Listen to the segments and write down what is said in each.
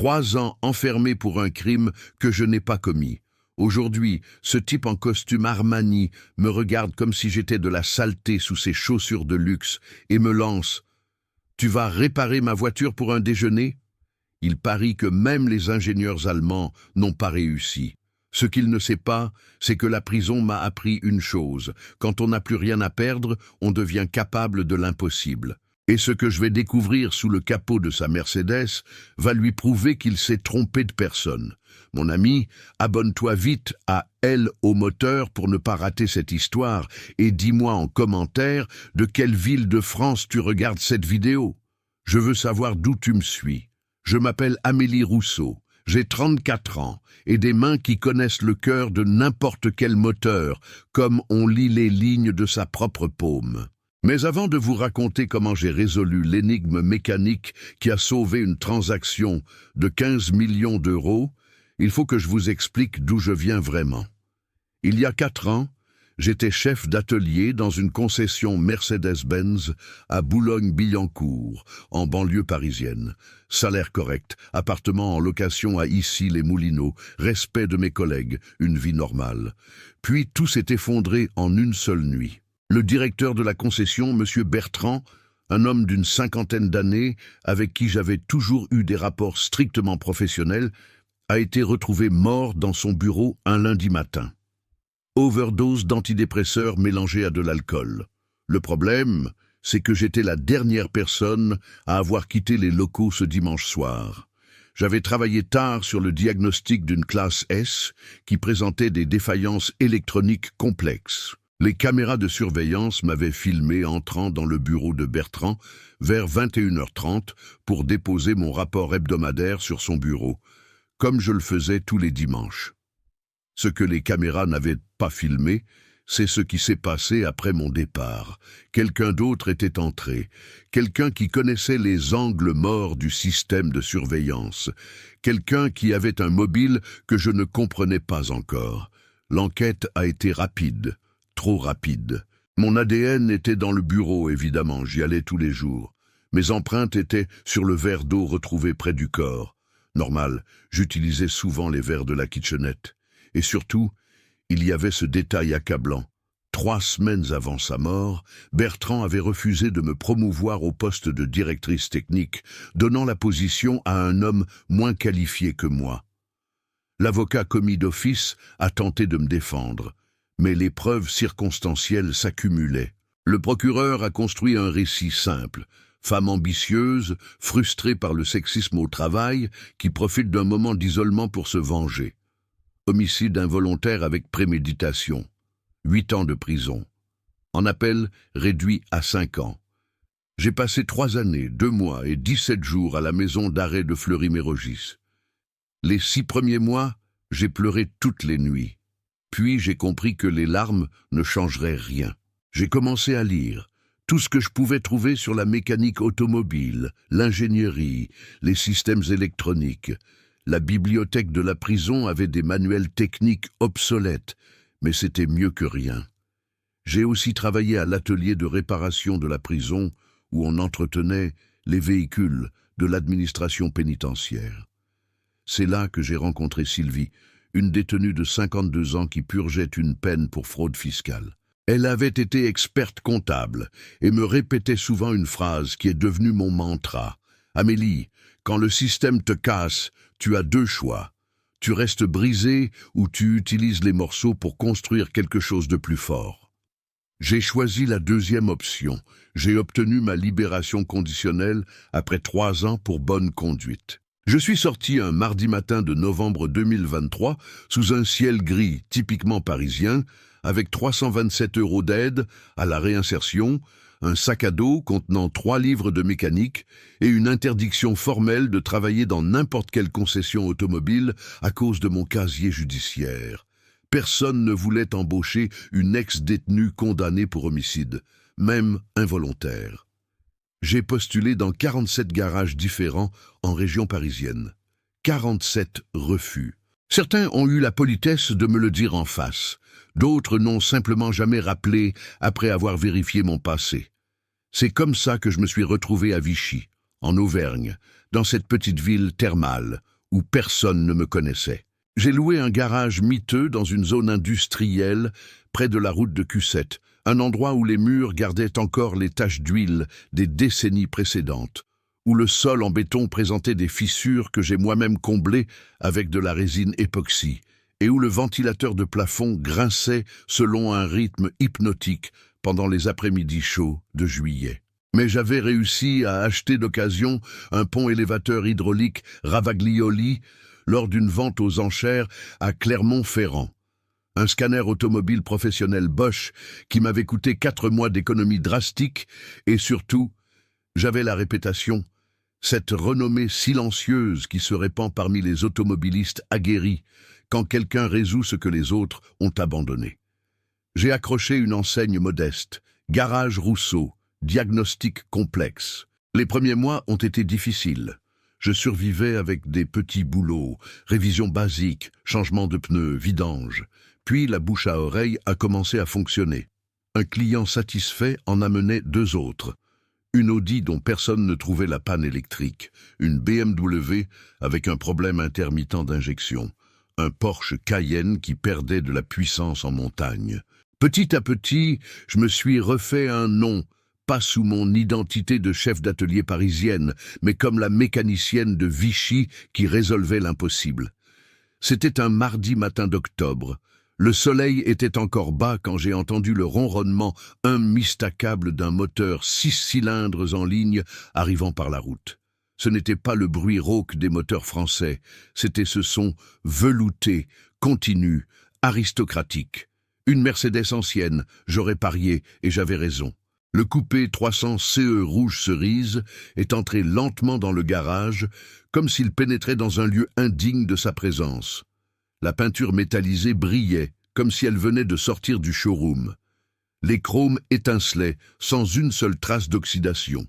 3 ans enfermé pour un crime que je n'ai pas commis. Aujourd'hui, ce type en costume Armani me regarde comme si j'étais de la saleté sous ses chaussures de luxe et me lance « Tu vas réparer ma voiture pour un déjeuner ?» Il parie que même les ingénieurs allemands n'ont pas réussi. Ce qu'il ne sait pas, c'est que la prison m'a appris une chose. Quand on n'a plus rien à perdre, on devient capable de l'impossible. Et ce que je vais découvrir sous le capot de sa Mercedes va lui prouver qu'il s'est trompé de personne. Mon ami, abonne-toi vite à Elle au moteur pour ne pas rater cette histoire et dis-moi en commentaire de quelle ville de France tu regardes cette vidéo. Je veux savoir d'où tu me suis. Je m'appelle Amélie Rousseau, j'ai 34 ans et des mains qui connaissent le cœur de n'importe quel moteur, comme on lit les lignes de sa propre paume. Mais avant de vous raconter comment j'ai résolu l'énigme mécanique qui a sauvé une transaction de 15 millions d'euros, il faut que je vous explique d'où je viens vraiment. Il y a 4 ans, j'étais chef d'atelier dans une concession Mercedes-Benz à Boulogne-Billancourt, en banlieue parisienne. Salaire correct, appartement en location à Issy-les-Moulineaux, respect de mes collègues, une vie normale. Puis tout s'est effondré en une seule nuit. Le directeur de la concession, M. Bertrand, un homme d'une 50aine d'années, avec qui j'avais toujours eu des rapports strictement professionnels, a été retrouvé mort dans son bureau un lundi matin. Overdose d'antidépresseurs mélangés à de l'alcool. Le problème, c'est que j'étais la dernière personne à avoir quitté les locaux ce dimanche soir. J'avais travaillé tard sur le diagnostic d'une classe S qui présentait des défaillances électroniques complexes. Les caméras de surveillance m'avaient filmé entrant dans le bureau de Bertrand vers 21h30 pour déposer mon rapport hebdomadaire sur son bureau, comme je le faisais tous les dimanches. Ce que les caméras n'avaient pas filmé, c'est ce qui s'est passé après mon départ. Quelqu'un d'autre était entré, quelqu'un qui connaissait les angles morts du système de surveillance, quelqu'un qui avait un mobile que je ne comprenais pas encore. L'enquête a été rapide. Trop rapide. Mon ADN était dans le bureau, évidemment, j'y allais tous les jours. Mes empreintes étaient sur le verre d'eau retrouvé près du corps. Normal, j'utilisais souvent les verres de la kitchenette. Et surtout, il y avait ce détail accablant. 3 semaines avant sa mort, Bertrand avait refusé de me promouvoir au poste de directrice technique, donnant la position à un homme moins qualifié que moi. L'avocat commis d'office a tenté de me défendre. Mais les preuves circonstancielles s'accumulaient. Le procureur a construit un récit simple. Femme ambitieuse, frustrée par le sexisme au travail, qui profite d'un moment d'isolement pour se venger. Homicide involontaire avec préméditation. 8 ans de prison. En appel, réduit à 5 ans. J'ai passé 3 années, 2 mois et 17 jours à la maison d'arrêt de Fleury-Mérogis. Les 6 premiers mois, j'ai pleuré toutes les nuits. Puis j'ai compris que les larmes ne changeraient rien. J'ai commencé à lire tout ce que je pouvais trouver sur la mécanique automobile, l'ingénierie, les systèmes électroniques. La bibliothèque de la prison avait des manuels techniques obsolètes, mais c'était mieux que rien. J'ai aussi travaillé à l'atelier de réparation de la prison où on entretenait les véhicules de l'administration pénitentiaire. C'est là que j'ai rencontré Sylvie, une détenue de 52 ans qui purgeait une peine pour fraude fiscale. Elle avait été experte comptable et me répétait souvent une phrase qui est devenue mon mantra. « Amélie, quand le système te casse, tu as 2 choix. Tu restes brisé ou tu utilises les morceaux pour construire quelque chose de plus fort. » J'ai choisi la 2e option. J'ai obtenu ma libération conditionnelle après 3 ans pour bonne conduite. Je suis sorti un mardi matin de novembre 2023 sous un ciel gris typiquement parisien avec 327 € d'aide à la réinsertion, un sac à dos contenant 3 livres de mécanique et une interdiction formelle de travailler dans n'importe quelle concession automobile à cause de mon casier judiciaire. Personne ne voulait embaucher une ex-détenue condamnée pour homicide, même involontaire. J'ai postulé dans 47 garages différents en région parisienne. 47 refus. Certains ont eu la politesse de me le dire en face. D'autres n'ont simplement jamais rappelé après avoir vérifié mon passé. C'est comme ça que je me suis retrouvé à Vichy, en Auvergne, dans cette petite ville thermale, où personne ne me connaissait. J'ai loué un garage miteux dans une zone industrielle près de la route de Cusset, un endroit où les murs gardaient encore les taches d'huile des décennies précédentes, où le sol en béton présentait des fissures que j'ai moi-même comblées avec de la résine époxy, et où le ventilateur de plafond grinçait selon un rythme hypnotique pendant les après-midi chauds de juillet. Mais j'avais réussi à acheter d'occasion un pont élévateur hydraulique Ravaglioli lors d'une vente aux enchères à Clermont-Ferrand. Un scanner automobile professionnel Bosch qui m'avait coûté 4 mois d'économie drastique et surtout, j'avais la réputation, cette renommée silencieuse qui se répand parmi les automobilistes aguerris quand quelqu'un résout ce que les autres ont abandonné. J'ai accroché une enseigne modeste, Garage Rousseau, diagnostic complexe. Les premiers mois ont été difficiles. Je survivais avec des petits boulots, révisions basiques, changement de pneus, vidange. Puis la bouche à oreille a commencé à fonctionner. Un client satisfait en amenait 2 autres. Une Audi dont personne ne trouvait la panne électrique, une BMW avec un problème intermittent d'injection, un Porsche Cayenne qui perdait de la puissance en montagne. Petit à petit, je me suis refait un nom, pas sous mon identité de chef d'atelier parisienne, mais comme la mécanicienne de Vichy qui résolvait l'impossible. C'était un mardi matin d'octobre. Le soleil était encore bas quand j'ai entendu le ronronnement immistacable d'un moteur 6 cylindres en ligne arrivant par la route. Ce n'était pas le bruit rauque des moteurs français, c'était ce son velouté, continu, aristocratique. Une Mercedes ancienne, j'aurais parié et j'avais raison. Le coupé 300 CE rouge cerise est entré lentement dans le garage, comme s'il pénétrait dans un lieu indigne de sa présence. La peinture métallisée brillait, comme si elle venait de sortir du showroom. Les chromes étincelaient, sans une seule trace d'oxydation.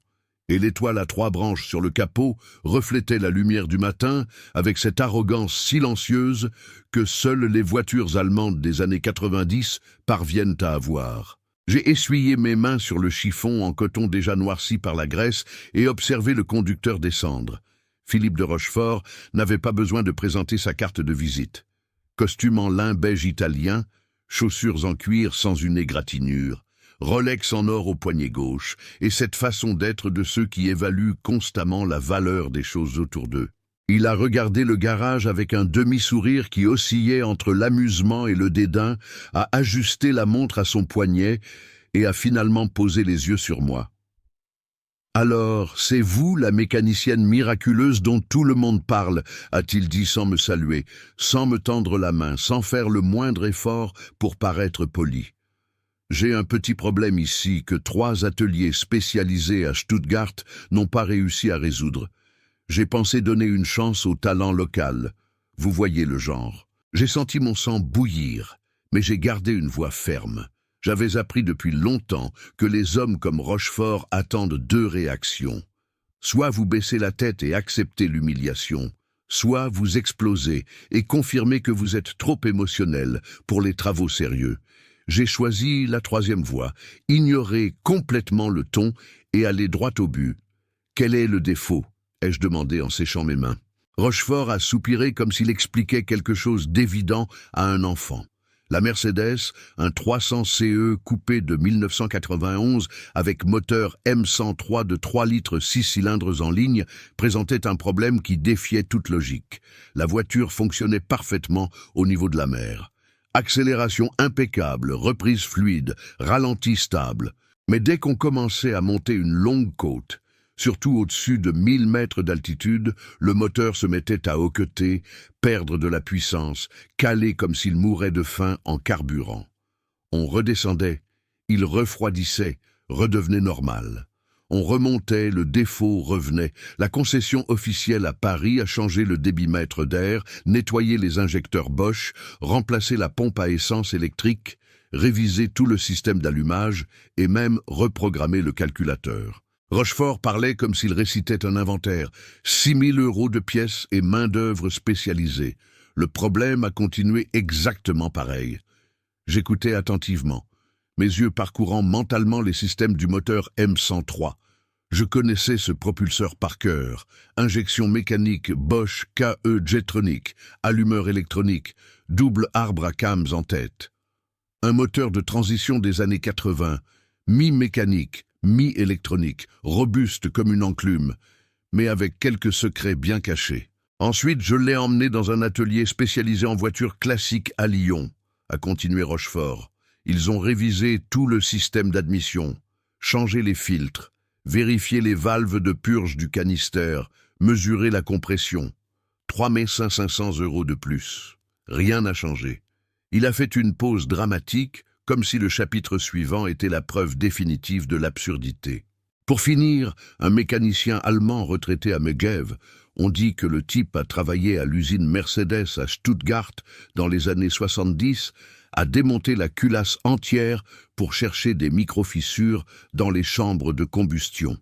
Et l'étoile à 3 branches sur le capot reflétait la lumière du matin avec cette arrogance silencieuse que seules les voitures allemandes des années 90 parviennent à avoir. J'ai essuyé mes mains sur le chiffon en coton déjà noirci par la graisse et observé le conducteur descendre. Philippe de Rochefort n'avait pas besoin de présenter sa carte de visite. Costume en lin beige italien, chaussures en cuir sans une égratignure, Rolex en or au poignet gauche, et cette façon d'être de ceux qui évaluent constamment la valeur des choses autour d'eux. Il a regardé le garage avec un demi-sourire qui oscillait entre l'amusement et le dédain, a ajusté la montre à son poignet et a finalement posé les yeux sur moi. « Alors, c'est vous la mécanicienne miraculeuse dont tout le monde parle » a-t-il dit sans me saluer, sans me tendre la main, sans faire le moindre effort pour paraître poli. J'ai un petit problème ici que 3 ateliers spécialisés à Stuttgart n'ont pas réussi à résoudre. J'ai pensé donner une chance au talent local. Vous voyez le genre. J'ai senti mon sang bouillir, mais j'ai gardé une voix ferme. J'avais appris depuis longtemps que les hommes comme Rochefort attendent 2 réactions. Soit vous baissez la tête et acceptez l'humiliation, soit vous explosez et confirmez que vous êtes trop émotionnel pour les travaux sérieux. J'ai choisi la 3e voie, ignorer complètement le ton et aller droit au but. Quel est le défaut ? Ai-je demandé en séchant mes mains. Rochefort a soupiré comme s'il expliquait quelque chose d'évident à un enfant. La Mercedes, un 300 CE coupé de 1991 avec moteur M103 de 3 litres 6 cylindres en ligne, présentait un problème qui défiait toute logique. La voiture fonctionnait parfaitement au niveau de la mer. Accélération impeccable, reprise fluide, ralenti stable. Mais dès qu'on commençait à monter une longue côte, surtout au-dessus de 1000 mètres d'altitude, le moteur se mettait à hoqueter, perdre de la puissance, caler comme s'il mourait de faim en carburant. On redescendait, il refroidissait, redevenait normal. On remontait, le défaut revenait. La concession officielle à Paris a changé le débitmètre d'air, nettoyé les injecteurs Bosch, remplacé la pompe à essence électrique, révisé tout le système d'allumage et même reprogrammé le calculateur. Rochefort parlait comme s'il récitait un inventaire. 6 000 € de pièces et main-d'œuvre spécialisée. Le problème a continué exactement pareil. J'écoutais attentivement, mes yeux parcourant mentalement les systèmes du moteur M103. Je connaissais ce propulseur par cœur. Injection mécanique Bosch KE Jetronic, allumeur électronique, double arbre à cams en tête. Un moteur de transition des années 80, mi-mécanique, mi-électronique, robuste comme une enclume, mais avec quelques secrets bien cachés. Ensuite, je l'ai emmené dans un atelier spécialisé en voitures classiques à Lyon, a continué Rochefort. Ils ont révisé tout le système d'admission, changé les filtres, vérifié les valves de purge du canister, mesuré la compression. 3 500 € de plus. Rien n'a changé. Il a fait une pause dramatique, comme si le chapitre suivant était la preuve définitive de l'absurdité. Pour finir, un mécanicien allemand retraité à Megève, on dit que le type a travaillé à l'usine Mercedes à Stuttgart dans les années 70, a démonté la culasse entière pour chercher des micro-fissures dans les chambres de combustion.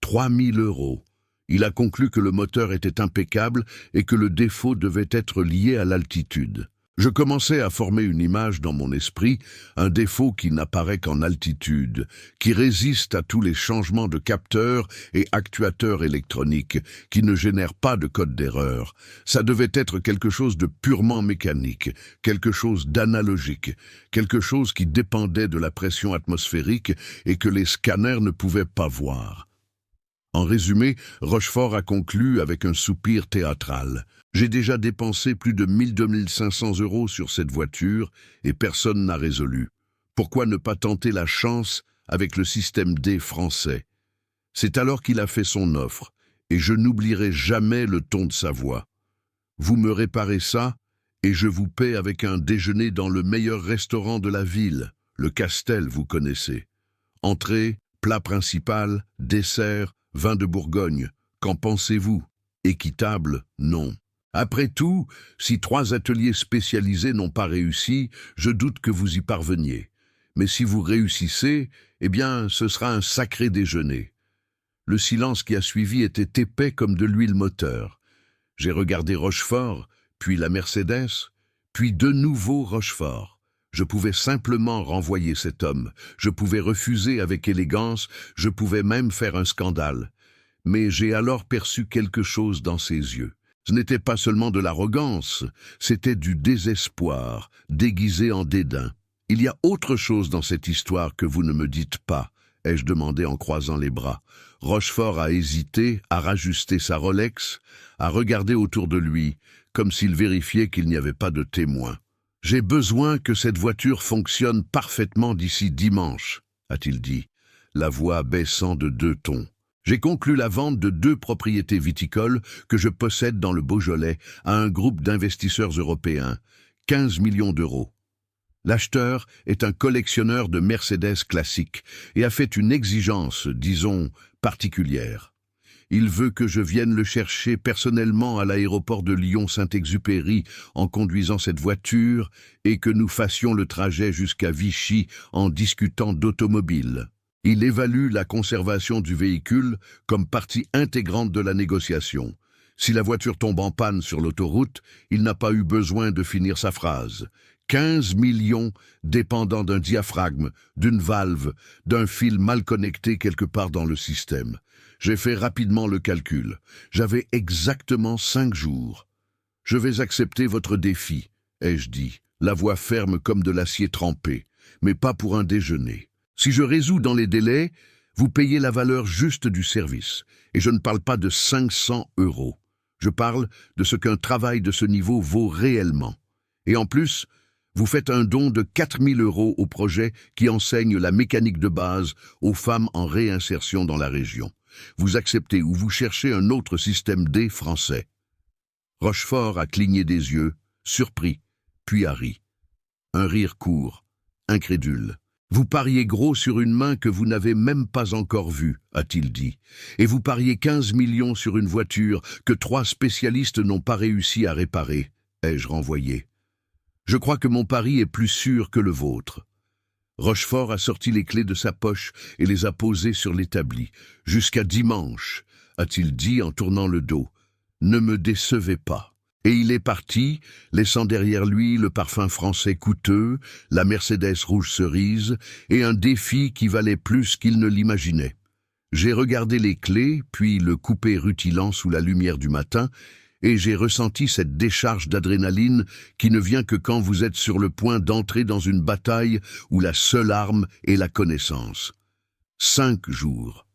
3 000 €. Il a conclu que le moteur était impeccable et que le défaut devait être lié à l'altitude. Je commençais à former une image dans mon esprit, un défaut qui n'apparaît qu'en altitude, qui résiste à tous les changements de capteurs et actuateurs électroniques, qui ne génère pas de code d'erreur. Ça devait être quelque chose de purement mécanique, quelque chose d'analogique, quelque chose qui dépendait de la pression atmosphérique et que les scanners ne pouvaient pas voir. En résumé, Rochefort a conclu avec un soupir théâtral. J'ai déjà dépensé plus de 1 500 € sur cette voiture et personne n'a résolu. Pourquoi ne pas tenter la chance avec le système D français? C'est alors qu'il a fait son offre, et je n'oublierai jamais le ton de sa voix. Vous me réparez ça, et je vous paie avec un déjeuner dans le meilleur restaurant de la ville, le Castel, vous connaissez. Entrée, plat principal, dessert, vin de Bourgogne. Qu'en pensez-vous? Équitable? Non. Après tout, si 3 ateliers spécialisés n'ont pas réussi, je doute que vous y parveniez. Mais si vous réussissez, eh bien, ce sera un sacré déjeuner. Le silence qui a suivi était épais comme de l'huile moteur. J'ai regardé Rochefort, puis la Mercedes, puis de nouveau Rochefort. Je pouvais simplement renvoyer cet homme, je pouvais refuser avec élégance, je pouvais même faire un scandale. Mais j'ai alors perçu quelque chose dans ses yeux. Ce n'était pas seulement de l'arrogance, c'était du désespoir, déguisé en dédain. « Il y a autre chose dans cette histoire que vous ne me dites pas », ai-je demandé en croisant les bras. Rochefort a hésité, a rajusté sa Rolex, a regardé autour de lui, comme s'il vérifiait qu'il n'y avait pas de témoins. « J'ai besoin que cette voiture fonctionne parfaitement d'ici dimanche, a-t-il dit, la voix baissant de 2 tons. J'ai conclu la vente de 2 propriétés viticoles que je possède dans le Beaujolais à un groupe d'investisseurs européens, 15 millions d'euros. L'acheteur est un collectionneur de Mercedes classiques et a fait une exigence, disons, particulière. Il veut que je vienne le chercher personnellement à l'aéroport de Lyon-Saint-Exupéry en conduisant cette voiture et que nous fassions le trajet jusqu'à Vichy en discutant d'automobile. Il évalue la conservation du véhicule comme partie intégrante de la négociation. Si la voiture tombe en panne sur l'autoroute, il n'a pas eu besoin de finir sa phrase. 15 millions dépendant d'un diaphragme, d'une valve, d'un fil mal connecté quelque part dans le système. J'ai fait rapidement le calcul. J'avais exactement 5 jours. « Je vais accepter votre défi », ai-je dit, la voix ferme comme de l'acier trempé, mais pas pour un déjeuner. Si je résous dans les délais, vous payez la valeur juste du service. Et je ne parle pas de 500 €. Je parle de ce qu'un travail de ce niveau vaut réellement. Et en plus, vous faites un don de 4 000 € au projet qui enseigne la mécanique de base aux femmes en réinsertion dans la région. Vous acceptez ou vous cherchez un autre système D français. Rochefort a cligné des yeux, surpris, puis a ri. Un rire court, incrédule. Vous pariez gros sur une main que vous n'avez même pas encore vue, a-t-il dit, et vous pariez 15 millions sur une voiture que 3 spécialistes n'ont pas réussi à réparer, ai-je renvoyé. Je crois que mon pari est plus sûr que le vôtre. Rochefort a sorti les clés de sa poche et les a posées sur l'établi. Jusqu'à dimanche, a-t-il dit en tournant le dos. Ne me décevez pas. Et il est parti, laissant derrière lui le parfum français coûteux, la Mercedes rouge cerise et un défi qui valait plus qu'il ne l'imaginait. J'ai regardé les clés, puis le coupé rutilant sous la lumière du matin, et j'ai ressenti cette décharge d'adrénaline qui ne vient que quand vous êtes sur le point d'entrer dans une bataille où la seule arme est la connaissance. 5 jours.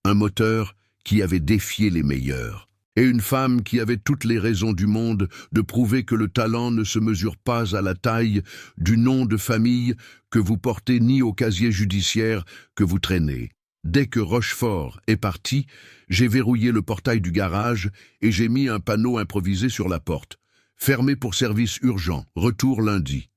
Un moteur qui avait défié les meilleurs. Et une femme qui avait toutes les raisons du monde de prouver que le talent ne se mesure pas à la taille du nom de famille que vous portez ni au casier judiciaire que vous traînez. Dès que Rochefort est parti, j'ai verrouillé le portail du garage et j'ai mis un panneau improvisé sur la porte. Fermé pour service urgent, retour lundi.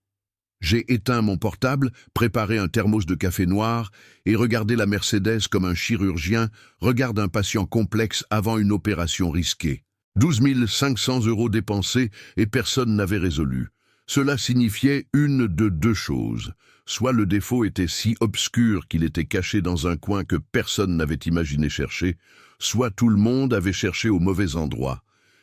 J'ai éteint mon portable, préparé un thermos de café noir et regardé la Mercedes comme un chirurgien regarde un patient complexe avant une opération risquée. 12 500 € dépensés et personne n'avait résolu. Cela signifiait une de 2 choses. Soit le défaut était si obscur qu'il était caché dans un coin que personne n'avait imaginé chercher, soit tout le monde avait cherché au mauvais endroit,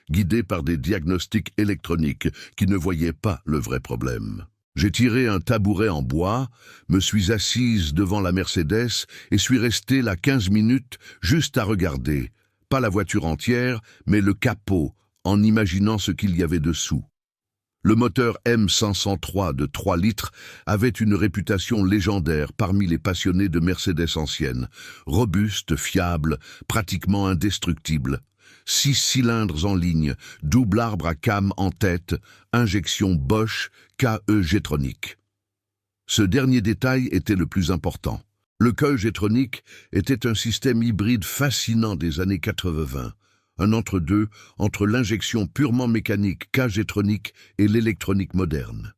guidé par des diagnostics électroniques qui ne voyaient pas le vrai problème. J'ai tiré un tabouret en bois, me suis assise devant la Mercedes et suis resté là 15 minutes juste à regarder, pas la voiture entière, mais le capot, en imaginant ce qu'il y avait dessous. Le moteur M503 de 3 litres avait une réputation légendaire parmi les passionnés de Mercedes anciennes, robuste, fiable, pratiquement indestructible. 6 cylindres en ligne, double arbre à cam en tête, injection Bosch KE Getronic. Ce dernier détail était le plus important. Le KE Getronic était un système hybride fascinant des années 80, un entre-deux entre l'injection purement mécanique K-Getronic et l'électronique moderne.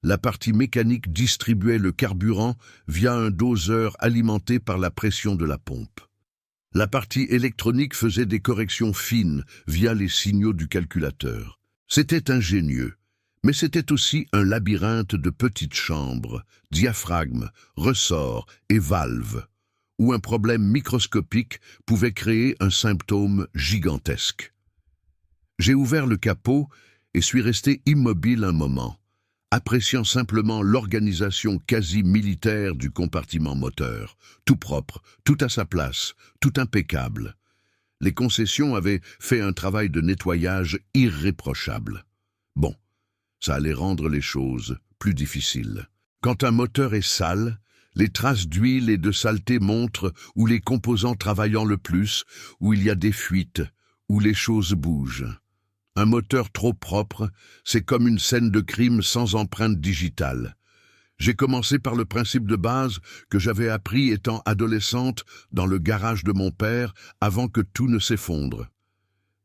La partie mécanique distribuait le carburant via un doseur alimenté par la pression de la pompe. La partie électronique faisait des corrections fines via les signaux du calculateur. C'était ingénieux, mais c'était aussi un labyrinthe de petites chambres, diaphragmes, ressorts et valves, où un problème microscopique pouvait créer un symptôme gigantesque. J'ai ouvert le capot et suis resté immobile un moment, appréciant simplement l'organisation quasi militaire du compartiment moteur, tout propre, tout à sa place, tout impeccable. Les concessions avaient fait un travail de nettoyage irréprochable. Bon, ça allait rendre les choses plus difficiles. Quand un moteur est sale, les traces d'huile et de saleté montrent où les composants travaillant le plus, où il y a des fuites, où les choses bougent. Un moteur trop propre, c'est comme une scène de crime sans empreinte digitale. J'ai commencé par le principe de base que j'avais appris étant adolescente dans le garage de mon père avant que tout ne s'effondre.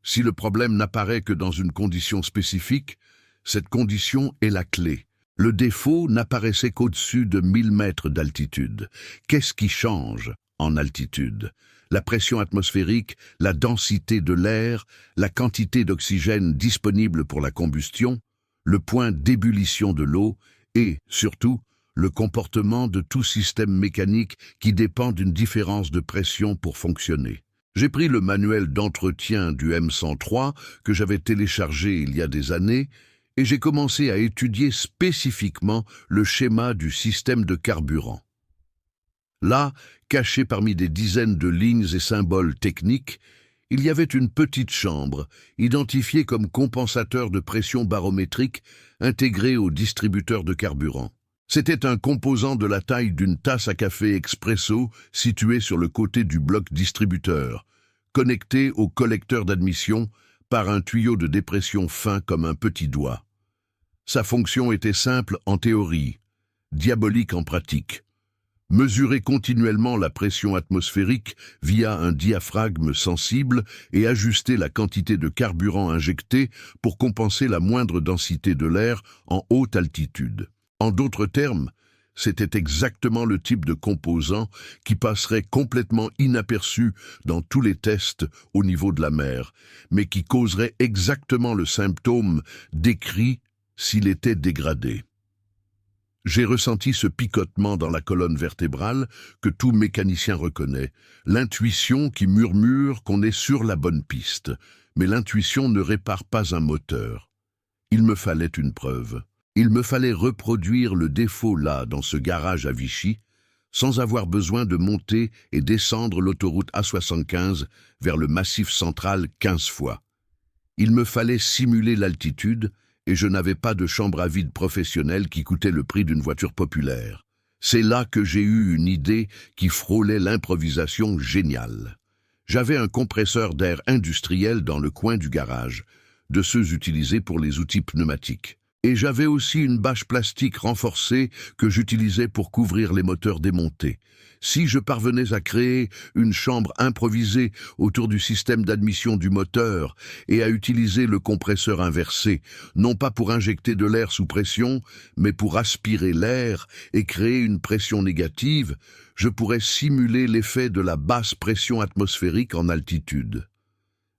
Si le problème n'apparaît que dans une condition spécifique, cette condition est la clé. Le défaut n'apparaissait qu'au-dessus de 1000 mètres d'altitude. Qu'est-ce qui change en altitude ? La pression atmosphérique, la densité de l'air, la quantité d'oxygène disponible pour la combustion, le point d'ébullition de l'eau et, surtout, le comportement de tout système mécanique qui dépend d'une différence de pression pour fonctionner. J'ai pris le manuel d'entretien du M103 que j'avais téléchargé il y a des années et j'ai commencé à étudier spécifiquement le schéma du système de carburant. Là, caché parmi des dizaines de lignes et symboles techniques, il y avait une petite chambre, identifiée comme compensateur de pression barométrique, intégrée au distributeur de carburant. C'était un composant de la taille d'une tasse à café expresso situé sur le côté du bloc distributeur, connecté au collecteur d'admission par un tuyau de dépression fin comme un petit doigt. Sa fonction était simple en théorie, diabolique en pratique. Mesurer continuellement la pression atmosphérique via un diaphragme sensible et ajuster la quantité de carburant injecté pour compenser la moindre densité de l'air en haute altitude. En d'autres termes, c'était exactement le type de composant qui passerait complètement inaperçu dans tous les tests au niveau de la mer, mais qui causerait exactement le symptôme décrit s'il était dégradé. J'ai ressenti ce picotement dans la colonne vertébrale que tout mécanicien reconnaît, l'intuition qui murmure qu'on est sur la bonne piste, mais l'intuition ne répare pas un moteur. Il me fallait une preuve. Il me fallait reproduire le défaut là, dans ce garage à Vichy, sans avoir besoin de monter et descendre l'autoroute A75 vers le Massif central 15 fois. Il me fallait simuler l'altitude et je n'avais pas de chambre à vide professionnelle qui coûtait le prix d'une voiture populaire. C'est là que j'ai eu une idée qui frôlait l'improvisation géniale. J'avais un compresseur d'air industriel dans le coin du garage, de ceux utilisés pour les outils pneumatiques. Et j'avais aussi une bâche plastique renforcée que j'utilisais pour couvrir les moteurs démontés. Si je parvenais à créer une chambre improvisée autour du système d'admission du moteur et à utiliser le compresseur inversé, non pas pour injecter de l'air sous pression, mais pour aspirer l'air et créer une pression négative, je pourrais simuler l'effet de la basse pression atmosphérique en altitude.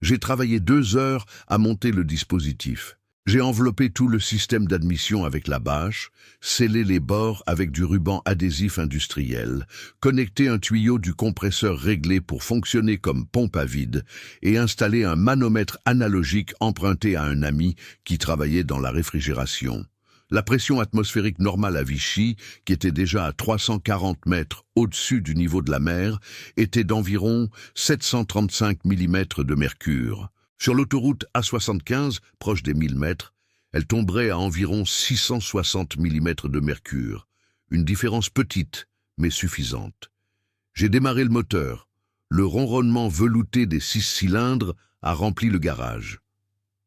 J'ai travaillé 2 heures à monter le dispositif. J'ai enveloppé tout le système d'admission avec la bâche, scellé les bords avec du ruban adhésif industriel, connecté un tuyau du compresseur réglé pour fonctionner comme pompe à vide et installé un manomètre analogique emprunté à un ami qui travaillait dans la réfrigération. La pression atmosphérique normale à Vichy, qui était déjà à 340 mètres au-dessus du niveau de la mer, était d'environ 735 mm de mercure. Sur l'autoroute A75, proche des 1000 mètres, elle tomberait à environ 660 mm de mercure. Une différence petite, mais suffisante. J'ai démarré le moteur. Le ronronnement velouté des 6 cylindres a rempli le garage.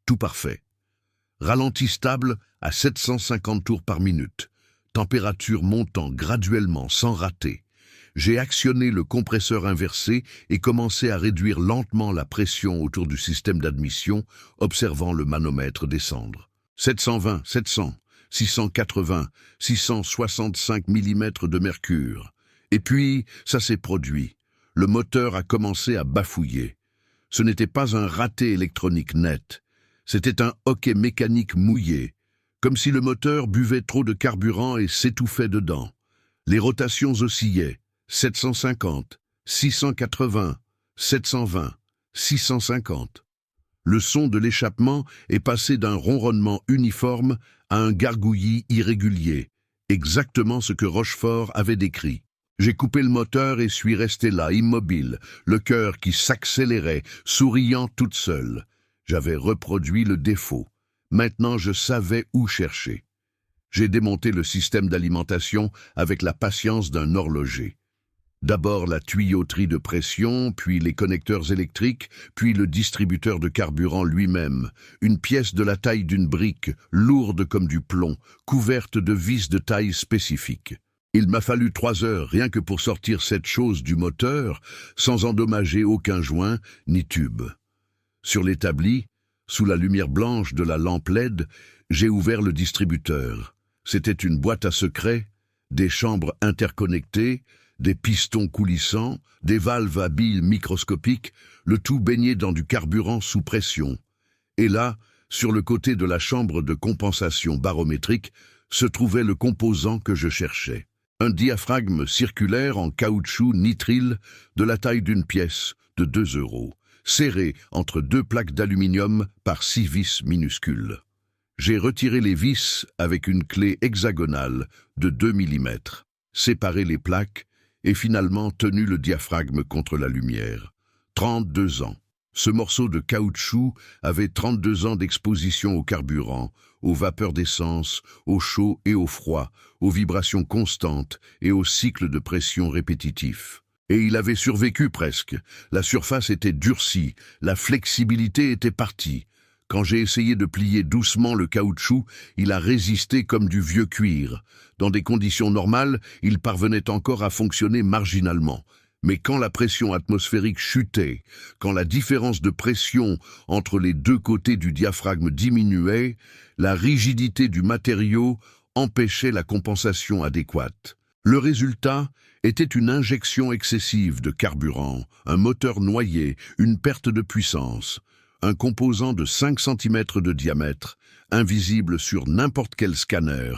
Tout parfait. Ralenti stable à 750 tours par minute. Température montant graduellement sans rater. J'ai actionné le compresseur inversé et commencé à réduire lentement la pression autour du système d'admission, observant le manomètre descendre. 720, 700, 680, 665 mm de mercure. Et puis, ça s'est produit. Le moteur a commencé à bafouiller. Ce n'était pas un raté électronique net. C'était un hoquet mécanique mouillé, comme si le moteur buvait trop de carburant et s'étouffait dedans. Les rotations oscillaient. 750, 680, 720, 650. Le son de l'échappement est passé d'un ronronnement uniforme à un gargouillis irrégulier, exactement ce que Rochefort avait décrit. J'ai coupé le moteur et suis resté là, immobile, le cœur qui s'accélérait, souriant toute seule. J'avais reproduit le défaut. Maintenant, je savais où chercher. J'ai démonté le système d'alimentation avec la patience d'un horloger. D'abord la tuyauterie de pression, puis les connecteurs électriques, puis le distributeur de carburant lui-même, une pièce de la taille d'une brique, lourde comme du plomb, couverte de vis de taille spécifique. Il m'a fallu 3 heures rien que pour sortir cette chose du moteur, sans endommager aucun joint ni tube. Sur l'établi, sous la lumière blanche de la lampe LED, j'ai ouvert le distributeur. C'était une boîte à secrets, des chambres interconnectées, des pistons coulissants, des valves à billes microscopiques, le tout baigné dans du carburant sous pression. Et là, sur le côté de la chambre de compensation barométrique, se trouvait le composant que je cherchais. Un diaphragme circulaire en caoutchouc nitrile de la taille d'une pièce de 2 €, serré entre 2 plaques d'aluminium par 6 vis minuscules. J'ai retiré les vis avec une clé hexagonale de 2 mm, séparé les plaques, et finalement tenu le diaphragme contre la lumière. 32 ans. Ce morceau de caoutchouc avait 32 ans d'exposition au carburant, aux vapeurs d'essence, au chaud et au froid, aux vibrations constantes et aux cycles de pression répétitifs. Et il avait survécu presque. La surface était durcie, la flexibilité était partie. Quand j'ai essayé de plier doucement le caoutchouc, il a résisté comme du vieux cuir. Dans des conditions normales, il parvenait encore à fonctionner marginalement. Mais quand la pression atmosphérique chutait, quand la différence de pression entre les 2 côtés du diaphragme diminuait, la rigidité du matériau empêchait la compensation adéquate. Le résultat était une injection excessive de carburant, un moteur noyé, une perte de puissance. Un composant de 5 cm de diamètre, invisible sur n'importe quel scanner,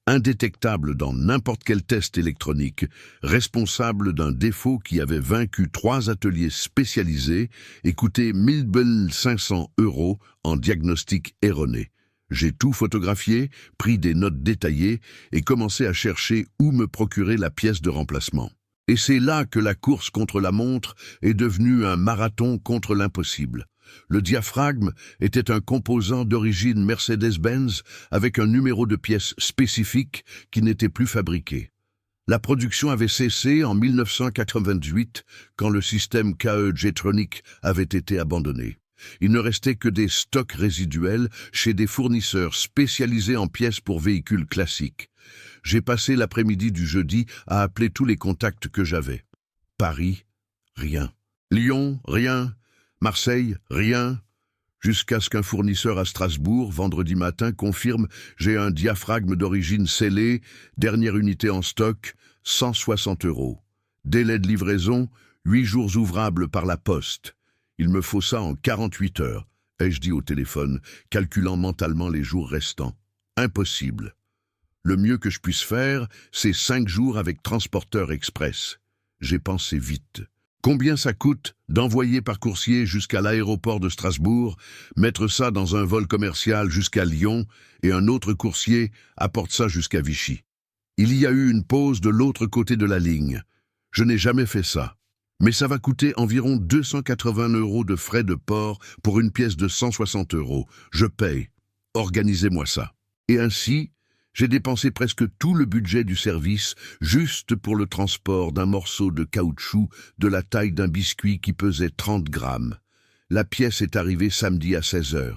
indétectable dans n'importe quel test électronique, responsable d'un défaut qui avait vaincu 3 ateliers spécialisés et coûté 1 500 € en diagnostic erroné. J'ai tout photographié, pris des notes détaillées et commencé à chercher où me procurer la pièce de remplacement. Et c'est là que la course contre la montre est devenue un marathon contre l'impossible. Le diaphragme était un composant d'origine Mercedes-Benz avec un numéro de pièce spécifique qui n'était plus fabriqué. La production avait cessé en 1988 quand le système KE Jetronic avait été abandonné. Il ne restait que des stocks résiduels chez des fournisseurs spécialisés en pièces pour véhicules classiques. J'ai passé l'après-midi du jeudi à appeler tous les contacts que j'avais. Paris, rien. Lyon, rien. Marseille, rien. Jusqu'à ce qu'un fournisseur à Strasbourg, vendredi matin, confirme « J'ai un diaphragme d'origine scellée, dernière unité en stock, 160 €. Délai de livraison, 8 jours ouvrables par la poste. Il me faut ça en 48 heures, ai-je dit au téléphone, calculant mentalement les jours restants. Impossible. Le mieux que je puisse faire, c'est 5 jours avec transporteur express. J'ai pensé vite. Combien ça coûte d'envoyer par coursier jusqu'à l'aéroport de Strasbourg, mettre ça dans un vol commercial jusqu'à Lyon et un autre coursier apporte ça jusqu'à Vichy. Il y a eu une pause de l'autre côté de la ligne. Je n'ai jamais fait ça. Mais ça va coûter environ 280 € de frais de port pour une pièce de 160 €. Je paye. Organisez-moi ça. Et ainsi, j'ai dépensé presque tout le budget du service juste pour le transport d'un morceau de caoutchouc de la taille d'un biscuit qui pesait 30 grammes. La pièce est arrivée samedi à 16 h.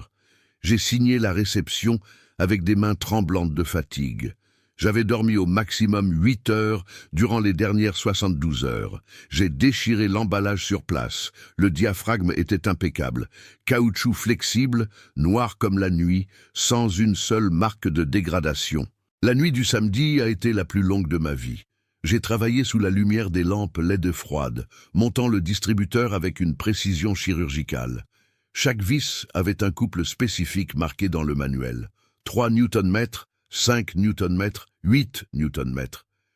J'ai signé la réception avec des mains tremblantes de fatigue. J'avais dormi au maximum 8 heures durant les dernières 72 heures. J'ai déchiré l'emballage sur place. Le diaphragme était impeccable. Caoutchouc flexible, noir comme la nuit, sans une seule marque de dégradation. La nuit du samedi a été la plus longue de ma vie. J'ai travaillé sous la lumière des lampes LED froides, montant le distributeur avec une précision chirurgicale. Chaque vis avait un couple spécifique marqué dans le manuel. 3 Nm, 5 Nm, 8 Nm.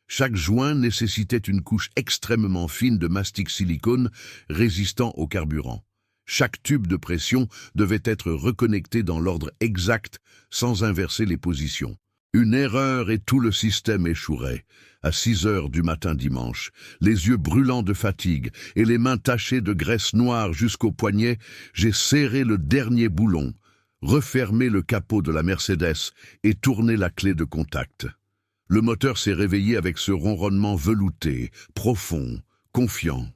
Chaque joint nécessitait une couche extrêmement fine de mastic silicone résistant au carburant. Chaque tube de pression devait être reconnecté dans l'ordre exact sans inverser les positions. Une erreur et tout le système échouerait. À 6 h du matin dimanche, les yeux brûlants de fatigue et les mains tachées de graisse noire jusqu'au poignet, j'ai serré le dernier boulon, refermé le capot de la Mercedes et tourné la clé de contact. Le moteur s'est réveillé avec ce ronronnement velouté, profond, confiant.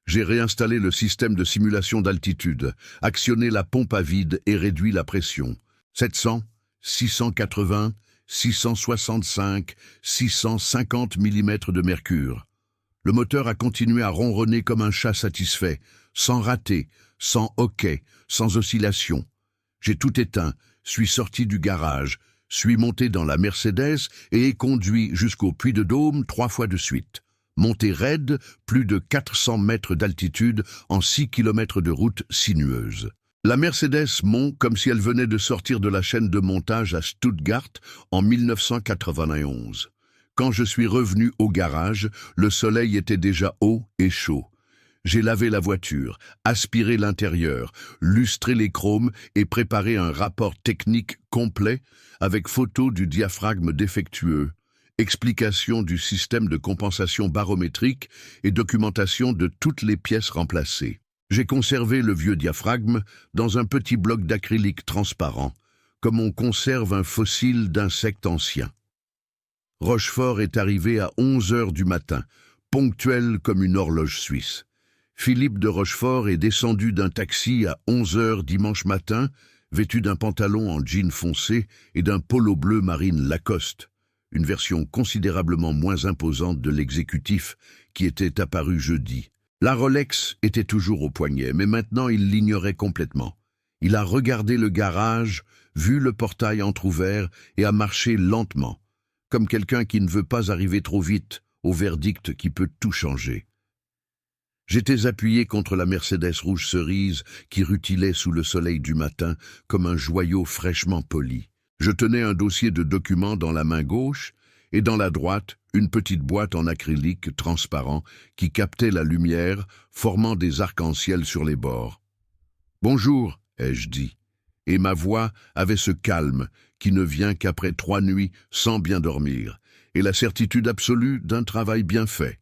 J'ai réinstallé le système de simulation d'altitude, actionné la pompe à vide et réduit la pression. 700, 680, 665, 650 mm de mercure. Le moteur a continué à ronronner comme un chat satisfait, sans rater, sans hoquet, sans oscillation. J'ai tout éteint, suis sorti du garage, suis monté dans la Mercedes et ai conduit jusqu'au Puy-de-Dôme 3 fois de suite. Montée raide, plus de 400 mètres d'altitude en 6 km de route sinueuse. La Mercedes monte comme si elle venait de sortir de la chaîne de montage à Stuttgart en 1991. Quand je suis revenu au garage, le soleil était déjà haut et chaud. J'ai lavé la voiture, aspiré l'intérieur, lustré les chromes et préparé un rapport technique complet avec photo du diaphragme défectueux, explication du système de compensation barométrique et documentation de toutes les pièces remplacées. J'ai conservé le vieux diaphragme dans un petit bloc d'acrylique transparent, comme on conserve un fossile d'insecte ancien. Rochefort est arrivé à 11 h du matin, ponctuel comme une horloge suisse. Philippe de Rochefort est descendu d'un taxi à 11 h dimanche matin, vêtu d'un pantalon en jean foncé et d'un polo bleu marine Lacoste, une version considérablement moins imposante de l'exécutif qui était apparu jeudi. La Rolex était toujours au poignet, mais maintenant il l'ignorait complètement. Il a regardé le garage, vu le portail entrouvert et a marché lentement, comme quelqu'un qui ne veut pas arriver trop vite au verdict qui peut tout changer. J'étais appuyé contre la Mercedes rouge cerise qui rutilait sous le soleil du matin comme un joyau fraîchement poli. Je tenais un dossier de documents dans la main gauche et dans la droite, une petite boîte en acrylique transparent qui captait la lumière, formant des arcs-en-ciel sur les bords. « Bonjour », ai-je dit. Et ma voix avait ce calme qui ne vient qu'après 3 nuits sans bien dormir, et la certitude absolue d'un travail bien fait.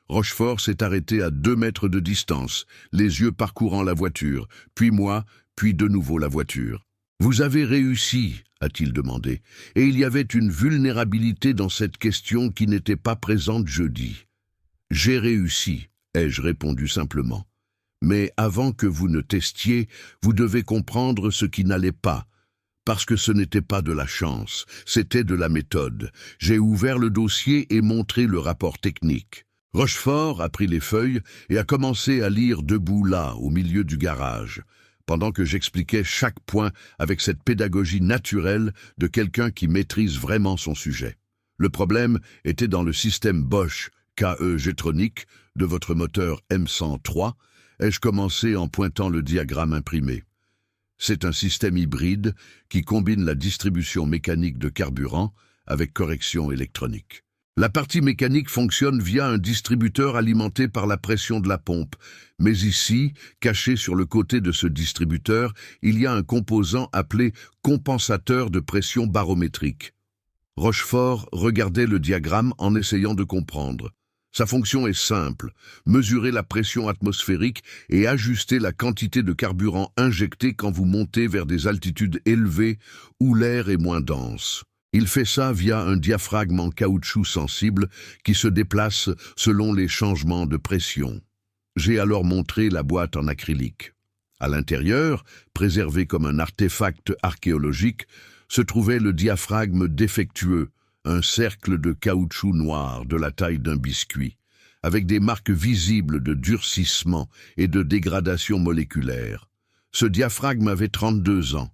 Rochefort s'est arrêté à 2 mètres de distance, les yeux parcourant la voiture, puis moi, puis de nouveau la voiture. « Vous avez réussi ?» a-t-il demandé, et il y avait une vulnérabilité dans cette question qui n'était pas présente jeudi. « J'ai réussi », ai-je répondu simplement. « Mais avant que vous ne testiez, vous devez comprendre ce qui n'allait pas. Parce que ce n'était pas de la chance, c'était de la méthode. J'ai ouvert le dossier et montré le rapport technique. » Rochefort a pris les feuilles et a commencé à lire debout là, au milieu du garage, pendant que j'expliquais chaque point avec cette pédagogie naturelle de quelqu'un qui maîtrise vraiment son sujet. Le problème était dans le système Bosch KE Getronic de votre moteur M103, ai-je commencé en pointant le diagramme imprimé. C'est un système hybride qui combine la distribution mécanique de carburant avec correction électronique. La partie mécanique fonctionne via un distributeur alimenté par la pression de la pompe, mais ici, caché sur le côté de ce distributeur, il y a un composant appelé compensateur de pression barométrique. Rochefort regardait le diagramme en essayant de comprendre. Sa fonction est simple, mesurer la pression atmosphérique et ajuster la quantité de carburant injecté quand vous montez vers des altitudes élevées où l'air est moins dense. Il fait ça via un diaphragme en caoutchouc sensible qui se déplace selon les changements de pression. J'ai alors montré la boîte en acrylique. À l'intérieur, préservé comme un artefact archéologique, se trouvait le diaphragme défectueux, un cercle de caoutchouc noir de la taille d'un biscuit, avec des marques visibles de durcissement et de dégradation moléculaire. Ce diaphragme avait 32 ans.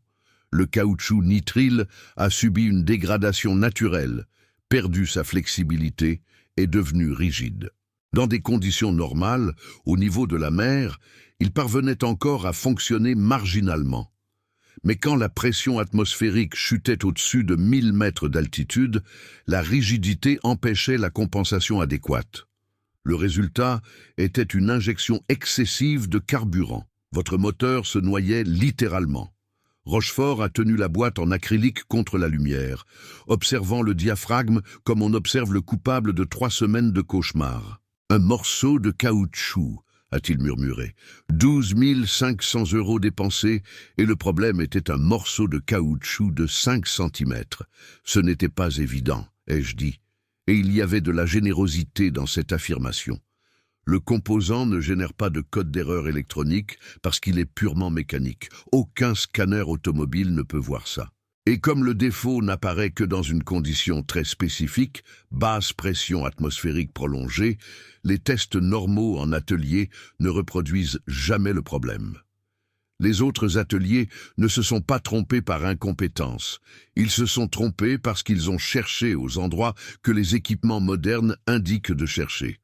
Le caoutchouc nitrile a subi une dégradation naturelle, perdu sa flexibilité, est devenu rigide. Dans des conditions normales, au niveau de la mer, il parvenait encore à fonctionner marginalement. Mais quand la pression atmosphérique chutait au-dessus de 1000 mètres d'altitude, la rigidité empêchait la compensation adéquate. Le résultat était une injection excessive de carburant. Votre moteur se noyait littéralement. Rochefort a tenu la boîte en acrylique contre la lumière, observant le diaphragme comme on observe le coupable de 3 semaines de cauchemar. « Un morceau de caoutchouc », a-t-il murmuré. 12 500 € dépensés, et le problème était un morceau de caoutchouc de 5 cm. Ce n'était pas évident, ai-je dit, et il y avait de la générosité dans cette affirmation. Le composant ne génère pas de code d'erreur électronique parce qu'il est purement mécanique. Aucun scanner automobile ne peut voir ça. Et comme le défaut n'apparaît que dans une condition très spécifique, basse pression atmosphérique prolongée, les tests normaux en atelier ne reproduisent jamais le problème. Les autres ateliers ne se sont pas trompés par incompétence. Ils se sont trompés parce qu'ils ont cherché aux endroits que les équipements modernes indiquent de chercher.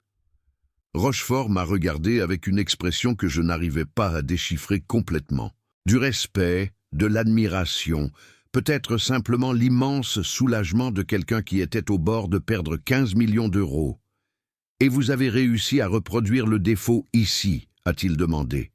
Rochefort m'a regardé avec une expression que je n'arrivais pas à déchiffrer complètement. Du respect, de l'admiration, peut-être simplement l'immense soulagement de quelqu'un qui était au bord de perdre 15 millions d'euros. « Et vous avez réussi à reproduire le défaut ici ?» a-t-il demandé.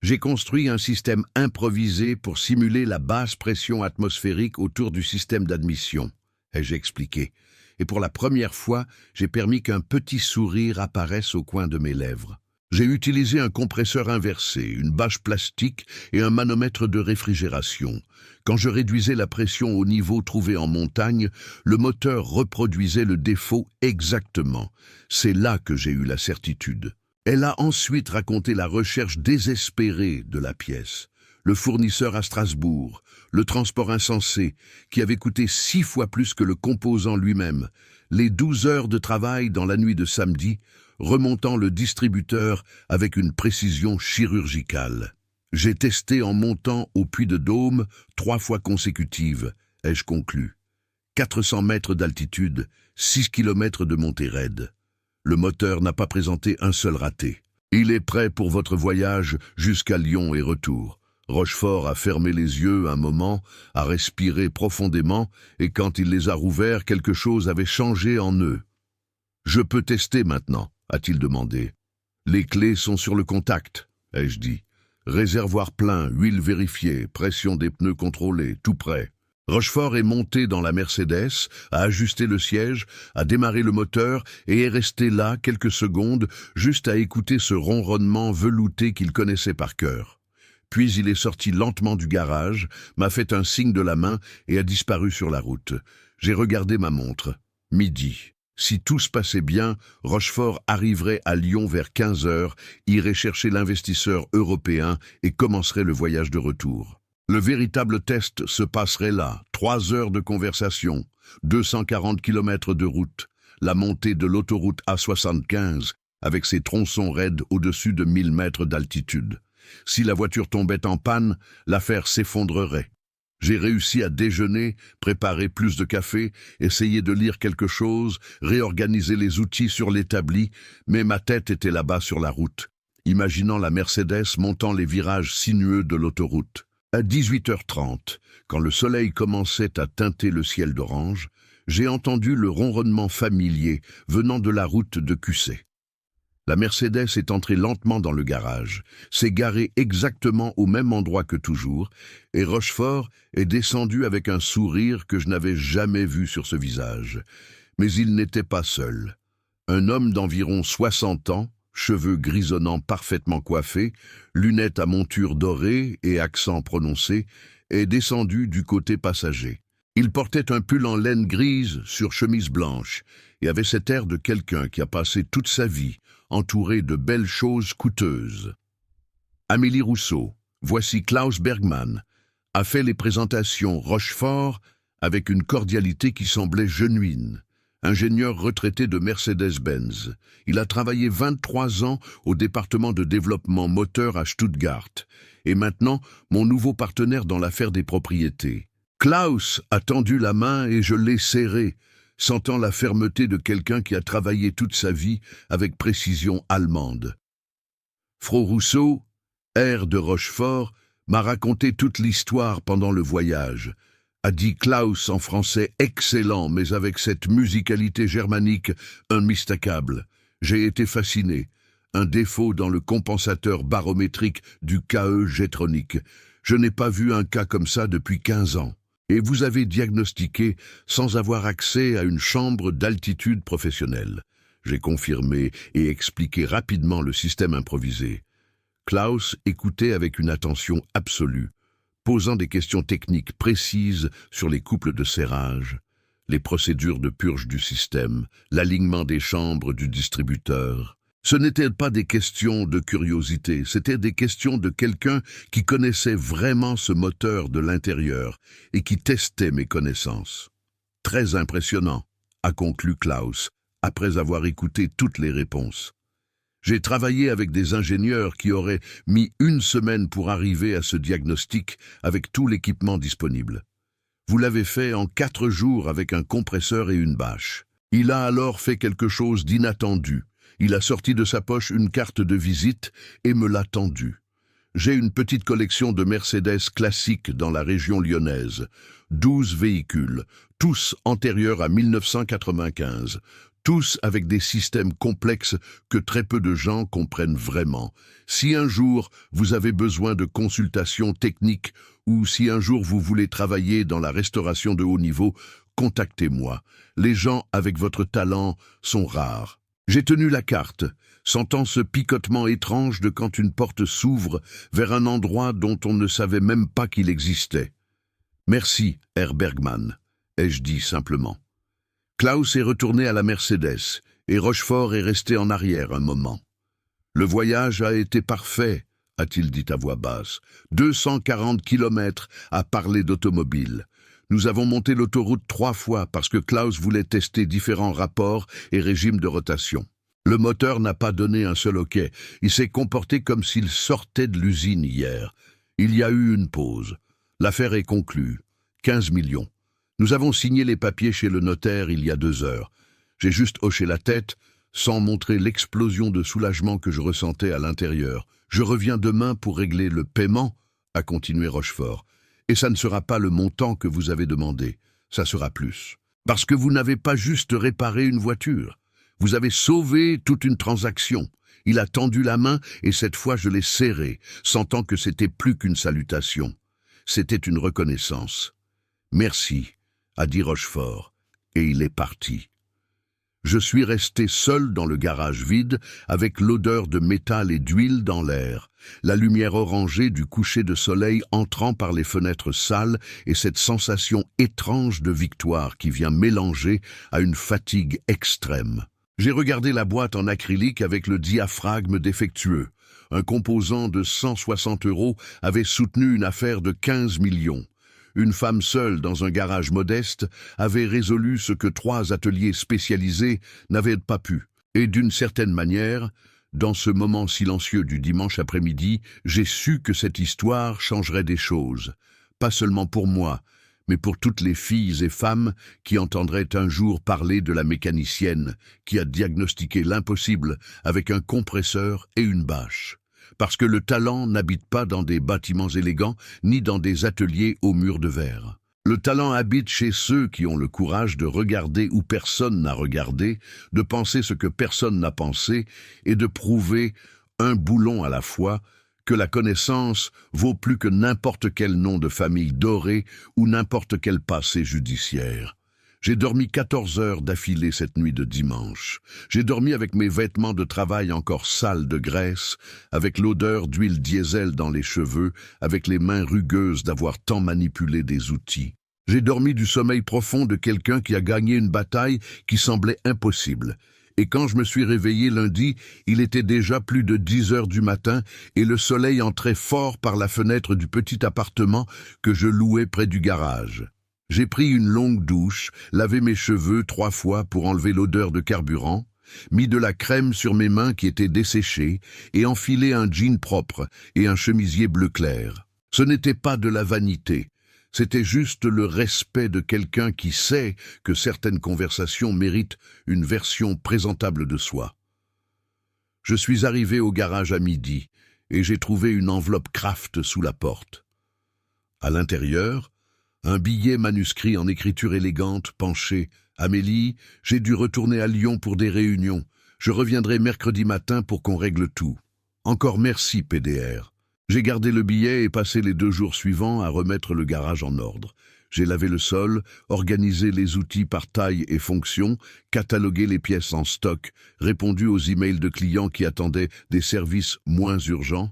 J'ai construit un système improvisé pour simuler la basse pression atmosphérique autour du système d'admission, ai-je expliqué. Et pour la première fois, j'ai permis qu'un petit sourire apparaisse au coin de mes lèvres. J'ai utilisé un compresseur inversé, une bâche plastique et un manomètre de réfrigération. Quand je réduisais la pression au niveau trouvé en montagne, le moteur reproduisait le défaut exactement. C'est là que j'ai eu la certitude. Elle a ensuite raconté la recherche désespérée de la pièce. Le fournisseur à Strasbourg, le transport insensé, qui avait coûté 6 fois plus que le composant lui-même, les 12 heures de travail dans la nuit de samedi, remontant le distributeur avec une précision chirurgicale. J'ai testé en montant au Puy-de-Dôme 3 fois consécutives, ai-je conclu. 400 mètres d'altitude, 6 km de montée raide. Le moteur n'a pas présenté un seul raté. Il est prêt pour votre voyage jusqu'à Lyon et retour. Rochefort a fermé les yeux un moment, a respiré profondément, et quand il les a rouverts, quelque chose avait changé en eux. « Je peux tester maintenant ?» a-t-il demandé. « Les clés sont sur le contact, ai-je dit. Réservoir plein, huile vérifiée, pression des pneus contrôlée, tout prêt. Rochefort est monté dans la Mercedes, a ajusté le siège, a démarré le moteur et est resté là quelques secondes, juste à écouter ce ronronnement velouté qu'il connaissait par cœur. Puis il est sorti lentement du garage, m'a fait un signe de la main et a disparu sur la route. J'ai regardé ma montre. Midi. Si tout se passait bien, Rochefort arriverait à Lyon vers 15 heures, irait chercher l'investisseur européen et commencerait le voyage de retour. Le véritable test se passerait là, 3 heures de conversation, 240 km de route, la montée de l'autoroute A75 avec ses tronçons raides au-dessus de 1000 mètres d'altitude. Si la voiture tombait en panne, l'affaire s'effondrerait. J'ai réussi à déjeuner, préparer plus de café, essayer de lire quelque chose, réorganiser les outils sur l'établi, mais ma tête était là-bas sur la route, imaginant la Mercedes montant les virages sinueux de l'autoroute. À 18h30, quand le soleil commençait à teinter le ciel d'orange, j'ai entendu le ronronnement familier venant de la route de Cussey. La Mercedes est entrée lentement dans le garage, s'est garée exactement au même endroit que toujours, et Rochefort est descendu avec un sourire que je n'avais jamais vu sur ce visage. Mais il n'était pas seul. Un homme d'environ 60 ans, cheveux grisonnants parfaitement coiffés, lunettes à monture dorée et accent prononcé, est descendu du côté passager. Il portait un pull en laine grise sur chemise blanche et avait cet air de quelqu'un qui a passé toute sa vie entouré de belles choses coûteuses. Amélie Rousseau, voici Klaus Bergmann, a fait les présentations Rochefort avec une cordialité qui semblait genuine. Ingénieur retraité de Mercedes-Benz, il a travaillé 23 ans au département de développement moteur à Stuttgart, et maintenant mon nouveau partenaire dans l'affaire des propriétés. Klaus a tendu la main et je l'ai serré, sentant la fermeté de quelqu'un qui a travaillé toute sa vie avec précision allemande. Frau Rousseau, air de Rochefort, m'a raconté toute l'histoire pendant le voyage, a dit Klaus en français excellent, mais avec cette musicalité germanique unmistakable. J'ai été fasciné. Un défaut dans le compensateur barométrique du KE Jetronic. Je n'ai pas vu un cas comme ça depuis 15 ans. Et vous avez diagnostiqué sans avoir accès à une chambre d'altitude professionnelle. J'ai confirmé et expliqué rapidement le système improvisé. Klaus écoutait avec une attention absolue, posant des questions techniques précises sur les couples de serrage, les procédures de purge du système, l'alignement des chambres du distributeur. Ce n'étaient pas des questions de curiosité, c'était des questions de quelqu'un qui connaissait vraiment ce moteur de l'intérieur et qui testait mes connaissances. Très impressionnant, a conclu Klaus, après avoir écouté toutes les réponses. J'ai travaillé avec des ingénieurs qui auraient mis 1 semaine pour arriver à ce diagnostic avec tout l'équipement disponible. Vous l'avez fait en 4 jours avec un compresseur et une bâche. Il a alors fait quelque chose d'inattendu. Il a sorti de sa poche une carte de visite et me l'a tendue. J'ai une petite collection de Mercedes classiques dans la région lyonnaise. 12 véhicules, tous antérieurs à 1995. Tous avec des systèmes complexes que très peu de gens comprennent vraiment. Si un jour vous avez besoin de consultations techniques ou si un jour vous voulez travailler dans la restauration de haut niveau, contactez-moi. Les gens avec votre talent sont rares. J'ai tenu la carte, sentant ce picotement étrange de quand une porte s'ouvre vers un endroit dont on ne savait même pas qu'il existait. « Merci, Herr Bergmann », ai-je dit simplement. Klaus est retourné à la Mercedes et Rochefort est resté en arrière un moment. « Le voyage a été parfait », a-t-il dit à voix basse. 240 kilomètres à parler d'automobile. Nous avons monté l'autoroute 3 fois parce que Klaus voulait tester différents rapports et régimes de rotation. Le moteur n'a pas donné un seul OK. Il s'est comporté comme s'il sortait de l'usine hier. Il y a eu une pause. L'affaire est conclue. 15 millions. Nous avons signé les papiers chez le notaire il y a 2 heures. J'ai juste hoché la tête, sans montrer l'explosion de soulagement que je ressentais à l'intérieur. Je reviens demain pour régler le paiement, a continué Rochefort. Et ça ne sera pas le montant que vous avez demandé, ça sera plus. Parce que vous n'avez pas juste réparé une voiture, vous avez sauvé toute une transaction. Il a tendu la main et cette fois je l'ai serrée, sentant que c'était plus qu'une salutation. C'était une reconnaissance. « Merci », a dit Rochefort, et il est parti. Je suis resté seul dans le garage vide, avec l'odeur de métal et d'huile dans l'air, la lumière orangée du coucher de soleil entrant par les fenêtres sales et cette sensation étrange de victoire qui vient mélanger à une fatigue extrême. J'ai regardé la boîte en acrylique avec le diaphragme défectueux. Un composant de 160 € avait soutenu une affaire de 15 millions. Une femme seule dans un garage modeste avait résolu ce que 3 ateliers spécialisés n'avaient pas pu. Et d'une certaine manière, dans ce moment silencieux du dimanche après-midi, j'ai su que cette histoire changerait des choses. Pas seulement pour moi, mais pour toutes les filles et femmes qui entendraient un jour parler de la mécanicienne qui a diagnostiqué l'impossible avec un compresseur et une bâche. Parce que le talent n'habite pas dans des bâtiments élégants, ni dans des ateliers aux murs de verre. Le talent habite chez ceux qui ont le courage de regarder où personne n'a regardé, de penser ce que personne n'a pensé, et de prouver, un boulon à la fois, que la connaissance vaut plus que n'importe quel nom de famille doré ou n'importe quel passé judiciaire. J'ai dormi 14 heures d'affilée cette nuit de dimanche. J'ai dormi avec mes vêtements de travail encore sales de graisse, avec l'odeur d'huile diesel dans les cheveux, avec les mains rugueuses d'avoir tant manipulé des outils. J'ai dormi du sommeil profond de quelqu'un qui a gagné une bataille qui semblait impossible. Et quand je me suis réveillé lundi, il était déjà plus de 10 heures du matin et le soleil entrait fort par la fenêtre du petit appartement que je louais près du garage. J'ai pris une longue douche, lavé mes cheveux 3 fois pour enlever l'odeur de carburant, mis de la crème sur mes mains qui étaient desséchées et enfilé un jean propre et un chemisier bleu clair. Ce n'était pas de la vanité, c'était juste le respect de quelqu'un qui sait que certaines conversations méritent une version présentable de soi. Je suis arrivé au garage à midi et j'ai trouvé une enveloppe Kraft sous la porte. À l'intérieur, un billet manuscrit en écriture élégante, penché. « Amélie, j'ai dû retourner à Lyon pour des réunions. Je reviendrai mercredi matin pour qu'on règle tout. Encore merci, PDR. » J'ai gardé le billet et passé les 2 jours suivants à remettre le garage en ordre. J'ai lavé le sol, organisé les outils par taille et fonction, catalogué les pièces en stock, répondu aux emails de clients qui attendaient des services moins urgents.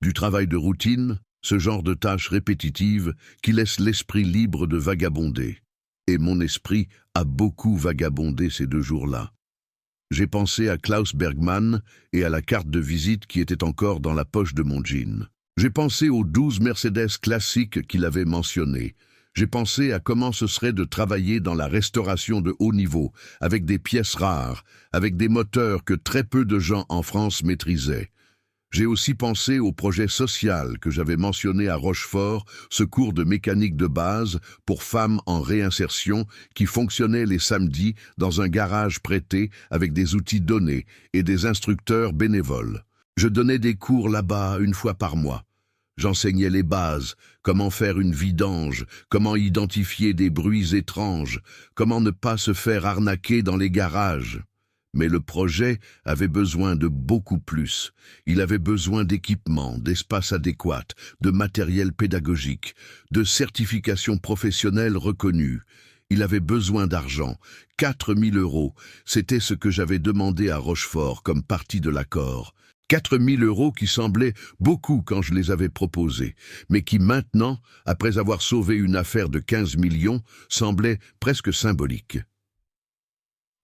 Du travail de routine, ce genre de tâches répétitives qui laissent l'esprit libre de vagabonder. Et mon esprit a beaucoup vagabondé ces 2 jours-là. J'ai pensé à Klaus Bergmann et à la carte de visite qui était encore dans la poche de mon jean. J'ai pensé aux 12 Mercedes classiques qu'il avait mentionnées. J'ai pensé à comment ce serait de travailler dans la restauration de haut niveau, avec des pièces rares, avec des moteurs que très peu de gens en France maîtrisaient. J'ai aussi pensé au projet social que j'avais mentionné à Rochefort, ce cours de mécanique de base pour femmes en réinsertion qui fonctionnait les samedis dans un garage prêté avec des outils donnés et des instructeurs bénévoles. Je donnais des cours là-bas 1 fois par mois. J'enseignais les bases, comment faire une vidange, comment identifier des bruits étranges, comment ne pas se faire arnaquer dans les garages. Mais le projet avait besoin de beaucoup plus. Il avait besoin d'équipements, d'espace adéquats, de matériel pédagogique, de certifications professionnelles reconnues. Il avait besoin d'argent. 4 000 €, c'était ce que j'avais demandé à Rochefort comme partie de l'accord. 4 000 € qui semblaient beaucoup quand je les avais proposés, mais qui maintenant, après avoir sauvé une affaire de 15 millions, semblaient presque symboliques.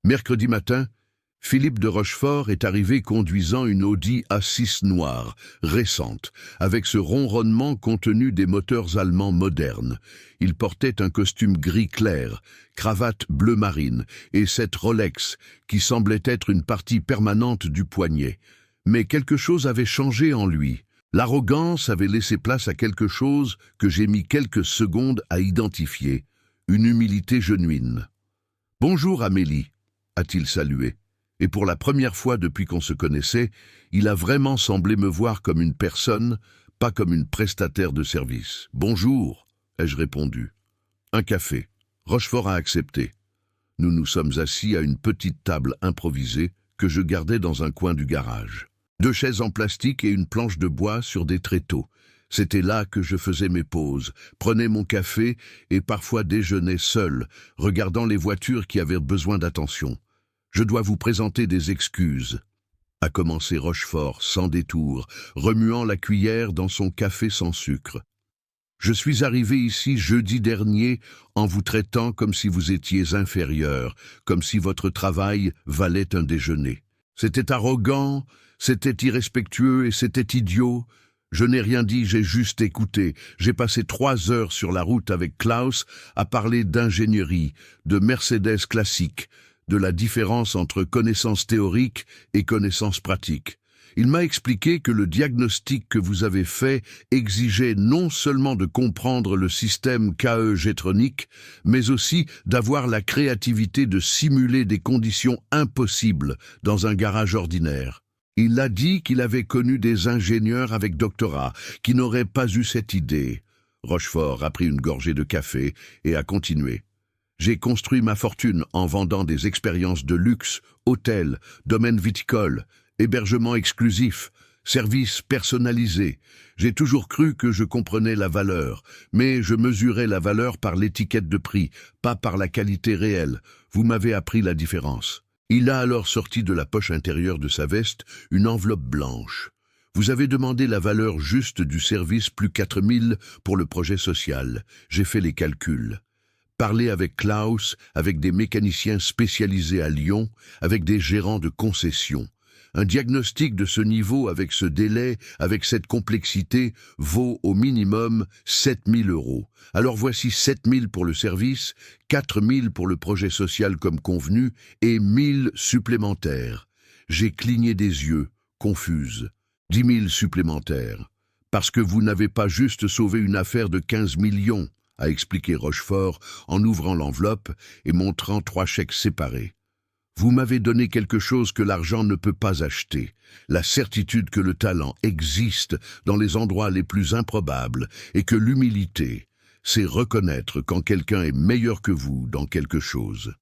Mercredi matin, Philippe de Rochefort est arrivé conduisant une Audi A6 noire, récente, avec ce ronronnement contenu des moteurs allemands modernes. Il portait un costume gris clair, cravate bleu marine et cette Rolex qui semblait être une partie permanente du poignet. Mais quelque chose avait changé en lui. L'arrogance avait laissé place à quelque chose que j'ai mis quelques secondes à identifier, une humilité genuine. « Bonjour Amélie », a-t-il salué. Et pour la première fois depuis qu'on se connaissait, il a vraiment semblé me voir comme une personne, pas comme une prestataire de service. « Bonjour », ai-je répondu. « Un café ». Rochefort a accepté. Nous nous sommes assis à une petite table improvisée que je gardais dans un coin du garage. 2 chaises en plastique et une planche de bois sur des tréteaux. C'était là que je faisais mes pauses, prenais mon café et parfois déjeunais seul, regardant les voitures qui avaient besoin d'attention. Je dois vous présenter des excuses. A commencé Rochefort, sans détour, remuant la cuillère dans son café sans sucre. Je suis arrivé ici jeudi dernier en vous traitant comme si vous étiez inférieur, comme si votre travail valait un déjeuner. C'était arrogant, c'était irrespectueux et c'était idiot. Je n'ai rien dit, j'ai juste écouté. J'ai passé 3 heures sur la route avec Klaus à parler d'ingénierie, de Mercedes classique, de la différence entre connaissances théoriques et connaissances pratiques. Il m'a expliqué que le diagnostic que vous avez fait exigeait non seulement de comprendre le système KE Getronic, mais aussi d'avoir la créativité de simuler des conditions impossibles dans un garage ordinaire. Il a dit qu'il avait connu des ingénieurs avec doctorat qui n'auraient pas eu cette idée. Rochefort a pris une gorgée de café et a continué. J'ai construit ma fortune en vendant des expériences de luxe, hôtels, domaines viticoles, hébergement exclusif, services personnalisés. J'ai toujours cru que je comprenais la valeur, mais je mesurais la valeur par l'étiquette de prix, pas par la qualité réelle. Vous m'avez appris la différence. Il a alors sorti de la poche intérieure de sa veste une enveloppe blanche. Vous avez demandé la valeur juste du service plus 4000 pour le projet social. J'ai fait les calculs. Parlez avec Klaus, avec des mécaniciens spécialisés à Lyon, avec des gérants de concessions. Un diagnostic de ce niveau, avec ce délai, avec cette complexité, vaut au minimum 7000 €. Alors voici 7000 pour le service, 4000 pour le projet social comme convenu, et 1000 supplémentaires. J'ai cligné des yeux, confuse. 10 000 supplémentaires. Parce que vous n'avez pas juste sauvé une affaire de 15 millions, a expliqué Rochefort en ouvrant l'enveloppe et montrant 3 chèques séparés. Vous m'avez donné quelque chose que l'argent ne peut pas acheter, la certitude que le talent existe dans les endroits les plus improbables et que l'humilité, c'est reconnaître quand quelqu'un est meilleur que vous dans quelque chose.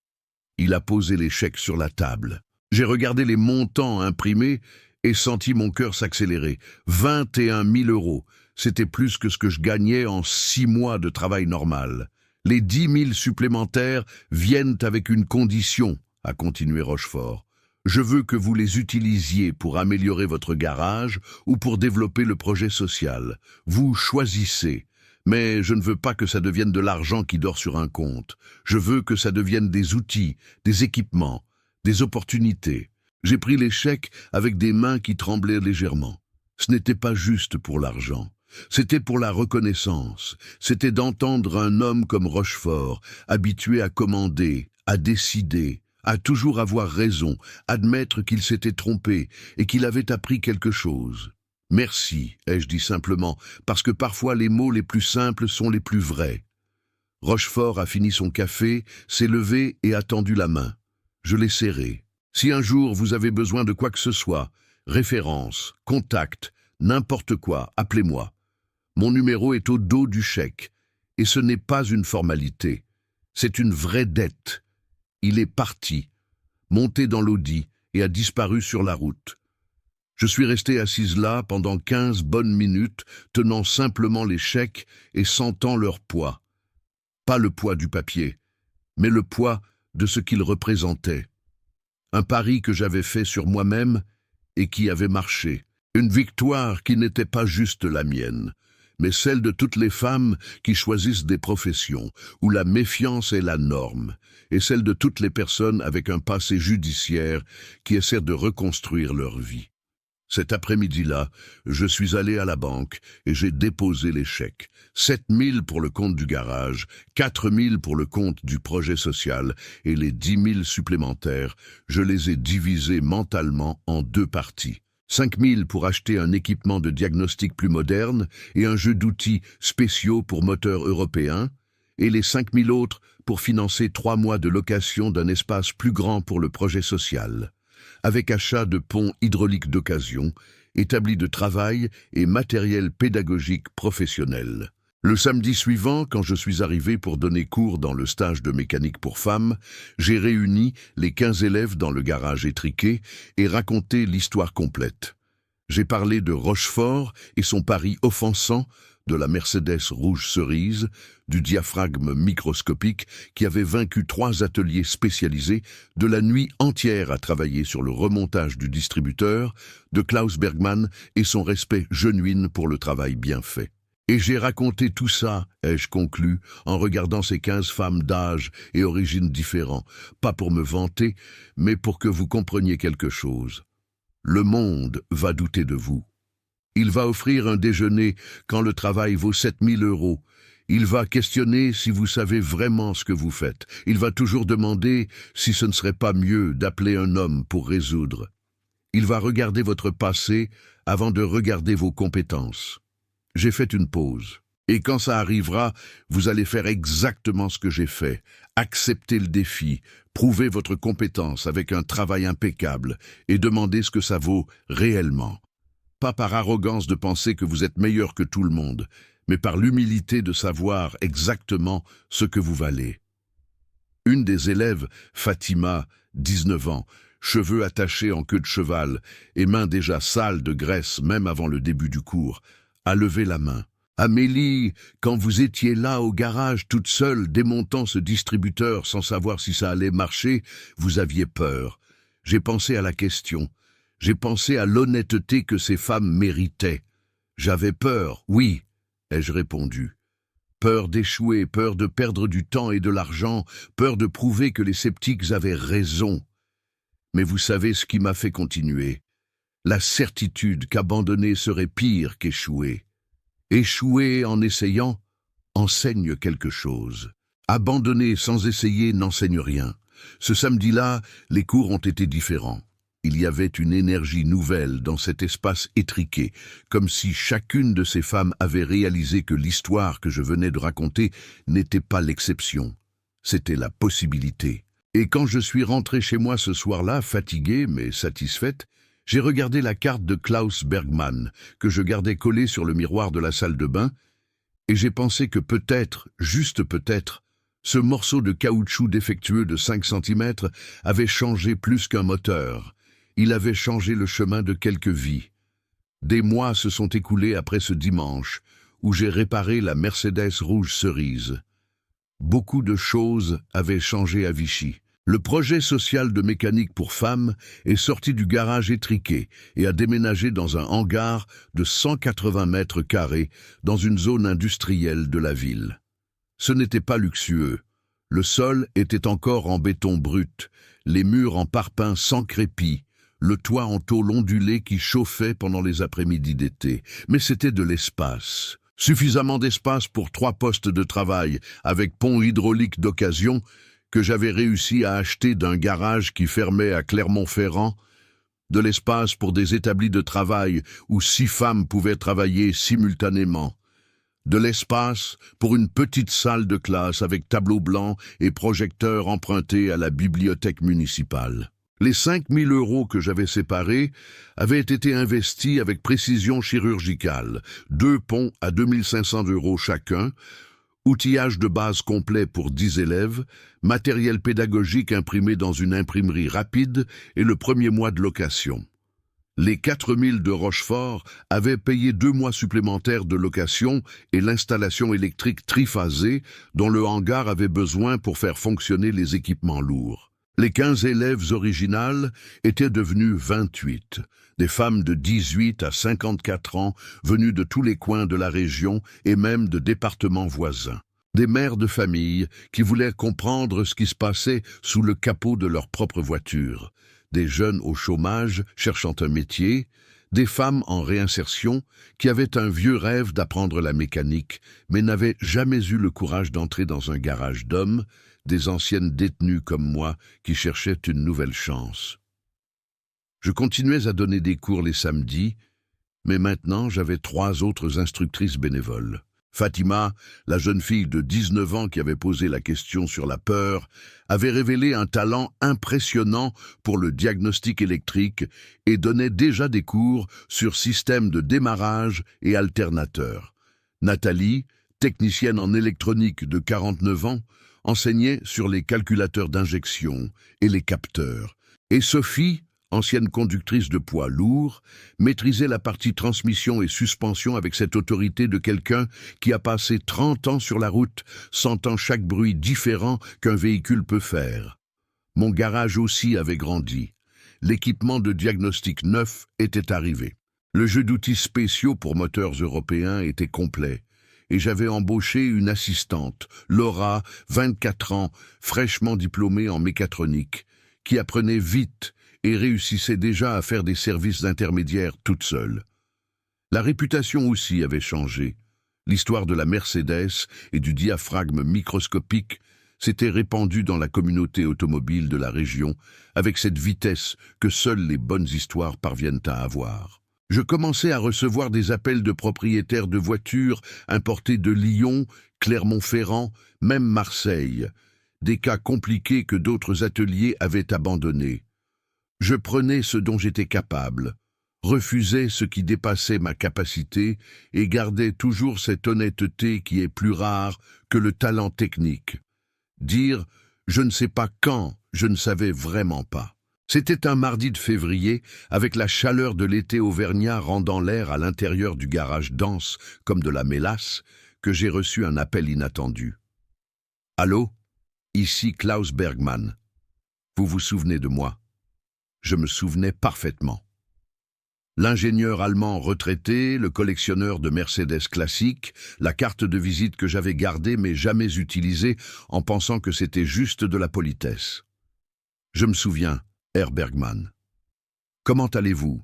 Il a posé les chèques sur la table. J'ai regardé les montants imprimés et senti mon cœur s'accélérer. 21 000 €, c'était plus que ce que je gagnais en 6 mois de travail normal. Les 10 000 supplémentaires viennent avec une condition, a continué Rochefort. Je veux que vous les utilisiez pour améliorer votre garage ou pour développer le projet social. Vous choisissez. Mais je ne veux pas que ça devienne de l'argent qui dort sur un compte. Je veux que ça devienne des outils, des équipements, des opportunités. J'ai pris les chèques avec des mains qui tremblaient légèrement. Ce n'était pas juste pour l'argent. C'était pour la reconnaissance. C'était d'entendre un homme comme Rochefort, habitué à commander, à décider, à toujours avoir raison, admettre qu'il s'était trompé et qu'il avait appris quelque chose. Merci, ai-je dit simplement, parce que parfois les mots les plus simples sont les plus vrais. Rochefort a fini son café, s'est levé et a tendu la main. Je l'ai serré. Si un jour vous avez besoin de quoi que ce soit, référence, contact, n'importe quoi, appelez-moi. Mon numéro est au dos du chèque, et ce n'est pas une formalité. C'est une vraie dette. Il est parti, monté dans l'Audi et a disparu sur la route. Je suis resté assise là pendant 15 bonnes minutes, tenant simplement les chèques et sentant leur poids. Pas le poids du papier, mais le poids de ce qu'ils représentaient. Un pari que j'avais fait sur moi-même et qui avait marché. Une victoire qui n'était pas juste la mienne, mais celle de toutes les femmes qui choisissent des professions où la méfiance est la norme, et celle de toutes les personnes avec un passé judiciaire qui essaient de reconstruire leur vie. Cet après-midi-là, je suis allé à la banque et j'ai déposé les chèques. 7 000 pour le compte du garage, 4 000 pour le compte du projet social et les 10 000 supplémentaires, je les ai divisés mentalement en 2 parties. 5 000 pour acheter un équipement de diagnostic plus moderne et un jeu d'outils spéciaux pour moteurs européens, et les 5 000 autres pour financer 3 mois de location d'un espace plus grand pour le projet social, avec achat de ponts hydrauliques d'occasion, établis de travail et matériel pédagogique professionnel. Le samedi suivant, quand je suis arrivé pour donner cours dans le stage de mécanique pour femmes, j'ai réuni les 15 élèves dans le garage étriqué et raconté l'histoire complète. J'ai parlé de Rochefort et son pari offensant, de la Mercedes rouge cerise, du diaphragme microscopique qui avait vaincu 3 ateliers spécialisés, de la nuit entière à travailler sur le remontage du distributeur, de Klaus Bergmann et son respect genuine pour le travail bien fait. Et j'ai raconté tout ça, ai-je conclu, en regardant ces 15 femmes d'âge et origines différents, pas pour me vanter, mais pour que vous compreniez quelque chose. Le monde va douter de vous. Il va offrir un déjeuner quand le travail vaut 7 000 €. Il va questionner si vous savez vraiment ce que vous faites. Il va toujours demander si ce ne serait pas mieux d'appeler un homme pour résoudre. Il va regarder votre passé avant de regarder vos compétences. J'ai fait une pause. Et quand ça arrivera, vous allez faire exactement ce que j'ai fait. Accepter le défi, prouver votre compétence avec un travail impeccable et demander ce que ça vaut réellement. Pas par arrogance de penser que vous êtes meilleur que tout le monde, mais par l'humilité de savoir exactement ce que vous valez. Une des élèves, Fatima, 19 ans, cheveux attachés en queue de cheval et mains déjà sales de graisse même avant le début du cours, a levé la main. Amélie, quand vous étiez là au garage toute seule démontant ce distributeur sans savoir si ça allait marcher, vous aviez peur. J'ai pensé à la question. J'ai pensé à l'honnêteté que ces femmes méritaient. J'avais peur, oui, ai-je répondu. Peur d'échouer, peur de perdre du temps et de l'argent, peur de prouver que les sceptiques avaient raison. Mais vous savez ce qui m'a fait continuer. La certitude qu'abandonner serait pire qu'échouer. Échouer en essayant enseigne quelque chose. Abandonner sans essayer n'enseigne rien. Ce samedi-là, les cours ont été différents. Il y avait une énergie nouvelle dans cet espace étriqué, comme si chacune de ces femmes avait réalisé que l'histoire que je venais de raconter n'était pas l'exception. C'était la possibilité. Et quand je suis rentré chez moi ce soir-là, fatiguée mais satisfaite, j'ai regardé la carte de Klaus Bergmann, que je gardais collée sur le miroir de la salle de bain, et j'ai pensé que peut-être, juste peut-être, ce morceau de caoutchouc défectueux de 5 cm avait changé plus qu'un moteur. Il avait changé le chemin de quelques vies. Des mois se sont écoulés après ce dimanche, où j'ai réparé la Mercedes rouge cerise. Beaucoup de choses avaient changé à Vichy. Le projet social de mécanique pour femmes est sorti du garage étriqué et a déménagé dans un hangar de 180 mètres carrés dans une zone industrielle de la ville. Ce n'était pas luxueux. Le sol était encore en béton brut, les murs en parpaing sans crépi, le toit en tôle ondulée qui chauffait pendant les après-midi d'été. Mais c'était de l'espace. Suffisamment d'espace pour 3 postes de travail, avec pont hydraulique d'occasion, que j'avais réussi à acheter d'un garage qui fermait à Clermont-Ferrand, de l'espace pour des établis de travail où 6 femmes pouvaient travailler simultanément, de l'espace pour une petite salle de classe avec tableau blanc et projecteur emprunté à la bibliothèque municipale. Les 5 000 € que j'avais séparés avaient été investis avec précision chirurgicale, 2 ponts à 2 500 € chacun, outillage de base complet pour 10 élèves, matériel pédagogique imprimé dans une imprimerie rapide et le premier mois de location. Les 4 000 de Rochefort avaient payé 2 mois supplémentaires de location et l'installation électrique triphasée dont le hangar avait besoin pour faire fonctionner les équipements lourds. Les 15 élèves originales étaient devenus 28, des femmes de 18 à 54 ans venues de tous les coins de la région et même de départements voisins. Des mères de famille qui voulaient comprendre ce qui se passait sous le capot de leur propre voiture, des jeunes au chômage cherchant un métier, des femmes en réinsertion qui avaient un vieux rêve d'apprendre la mécanique mais n'avaient jamais eu le courage d'entrer dans un garage d'hommes, des anciennes détenues comme moi qui cherchaient une nouvelle chance. Je continuais à donner des cours les samedis, mais maintenant j'avais 3 autres instructrices bénévoles. Fatima, la jeune fille de 19 ans qui avait posé la question sur la peur, avait révélé un talent impressionnant pour le diagnostic électrique et donnait déjà des cours sur système de démarrage et alternateur. Nathalie, technicienne en électronique de 49 ans, enseignait sur les calculateurs d'injection et les capteurs. Et Sophie, ancienne conductrice de poids lourd, maîtrisait la partie transmission et suspension avec cette autorité de quelqu'un qui a passé 30 ans sur la route, sentant chaque bruit différent qu'un véhicule peut faire. Mon garage aussi avait grandi. L'équipement de diagnostic neuf était arrivé. Le jeu d'outils spéciaux pour moteurs européens était complet. Et j'avais embauché une assistante, Laura, 24 ans, fraîchement diplômée en mécatronique, qui apprenait vite et réussissait déjà à faire des services d'intermédiaire toute seule. La réputation aussi avait changé. L'histoire de la Mercedes et du diaphragme microscopique s'était répandue dans la communauté automobile de la région avec cette vitesse que seules les bonnes histoires parviennent à avoir. Je commençais à recevoir des appels de propriétaires de voitures importées de Lyon, Clermont-Ferrand, même Marseille, des cas compliqués que d'autres ateliers avaient abandonnés. Je prenais ce dont j'étais capable, refusais ce qui dépassait ma capacité et gardais toujours cette honnêteté qui est plus rare que le talent technique. Dire « je ne sais pas quand », je ne savais vraiment pas. C'était un mardi de février, avec la chaleur de l'été auvergnat rendant l'air à l'intérieur du garage dense comme de la mélasse, que j'ai reçu un appel inattendu. « Allô ? Ici Klaus Bergmann. Vous vous souvenez de moi ?» Je me souvenais parfaitement. L'ingénieur allemand retraité, le collectionneur de Mercedes classiques, la carte de visite que j'avais gardée mais jamais utilisée en pensant que c'était juste de la politesse. Je me souviens, Herr Bergmann. Comment allez-vous ?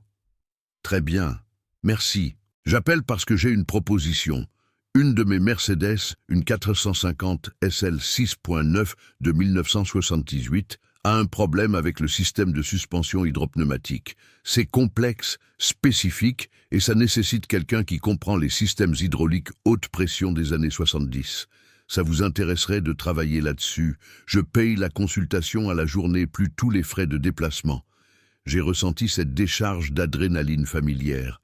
Très bien, merci. J'appelle parce que j'ai une proposition. Une de mes Mercedes, une 450 SL 6.9 de 1978, a un problème avec le système de suspension hydropneumatique. C'est complexe, spécifique, et ça nécessite quelqu'un qui comprend les systèmes hydrauliques haute pression des années 70. Ça vous intéresserait de travailler là-dessus. Je paye la consultation à la journée plus tous les frais de déplacement. J'ai ressenti cette décharge d'adrénaline familière.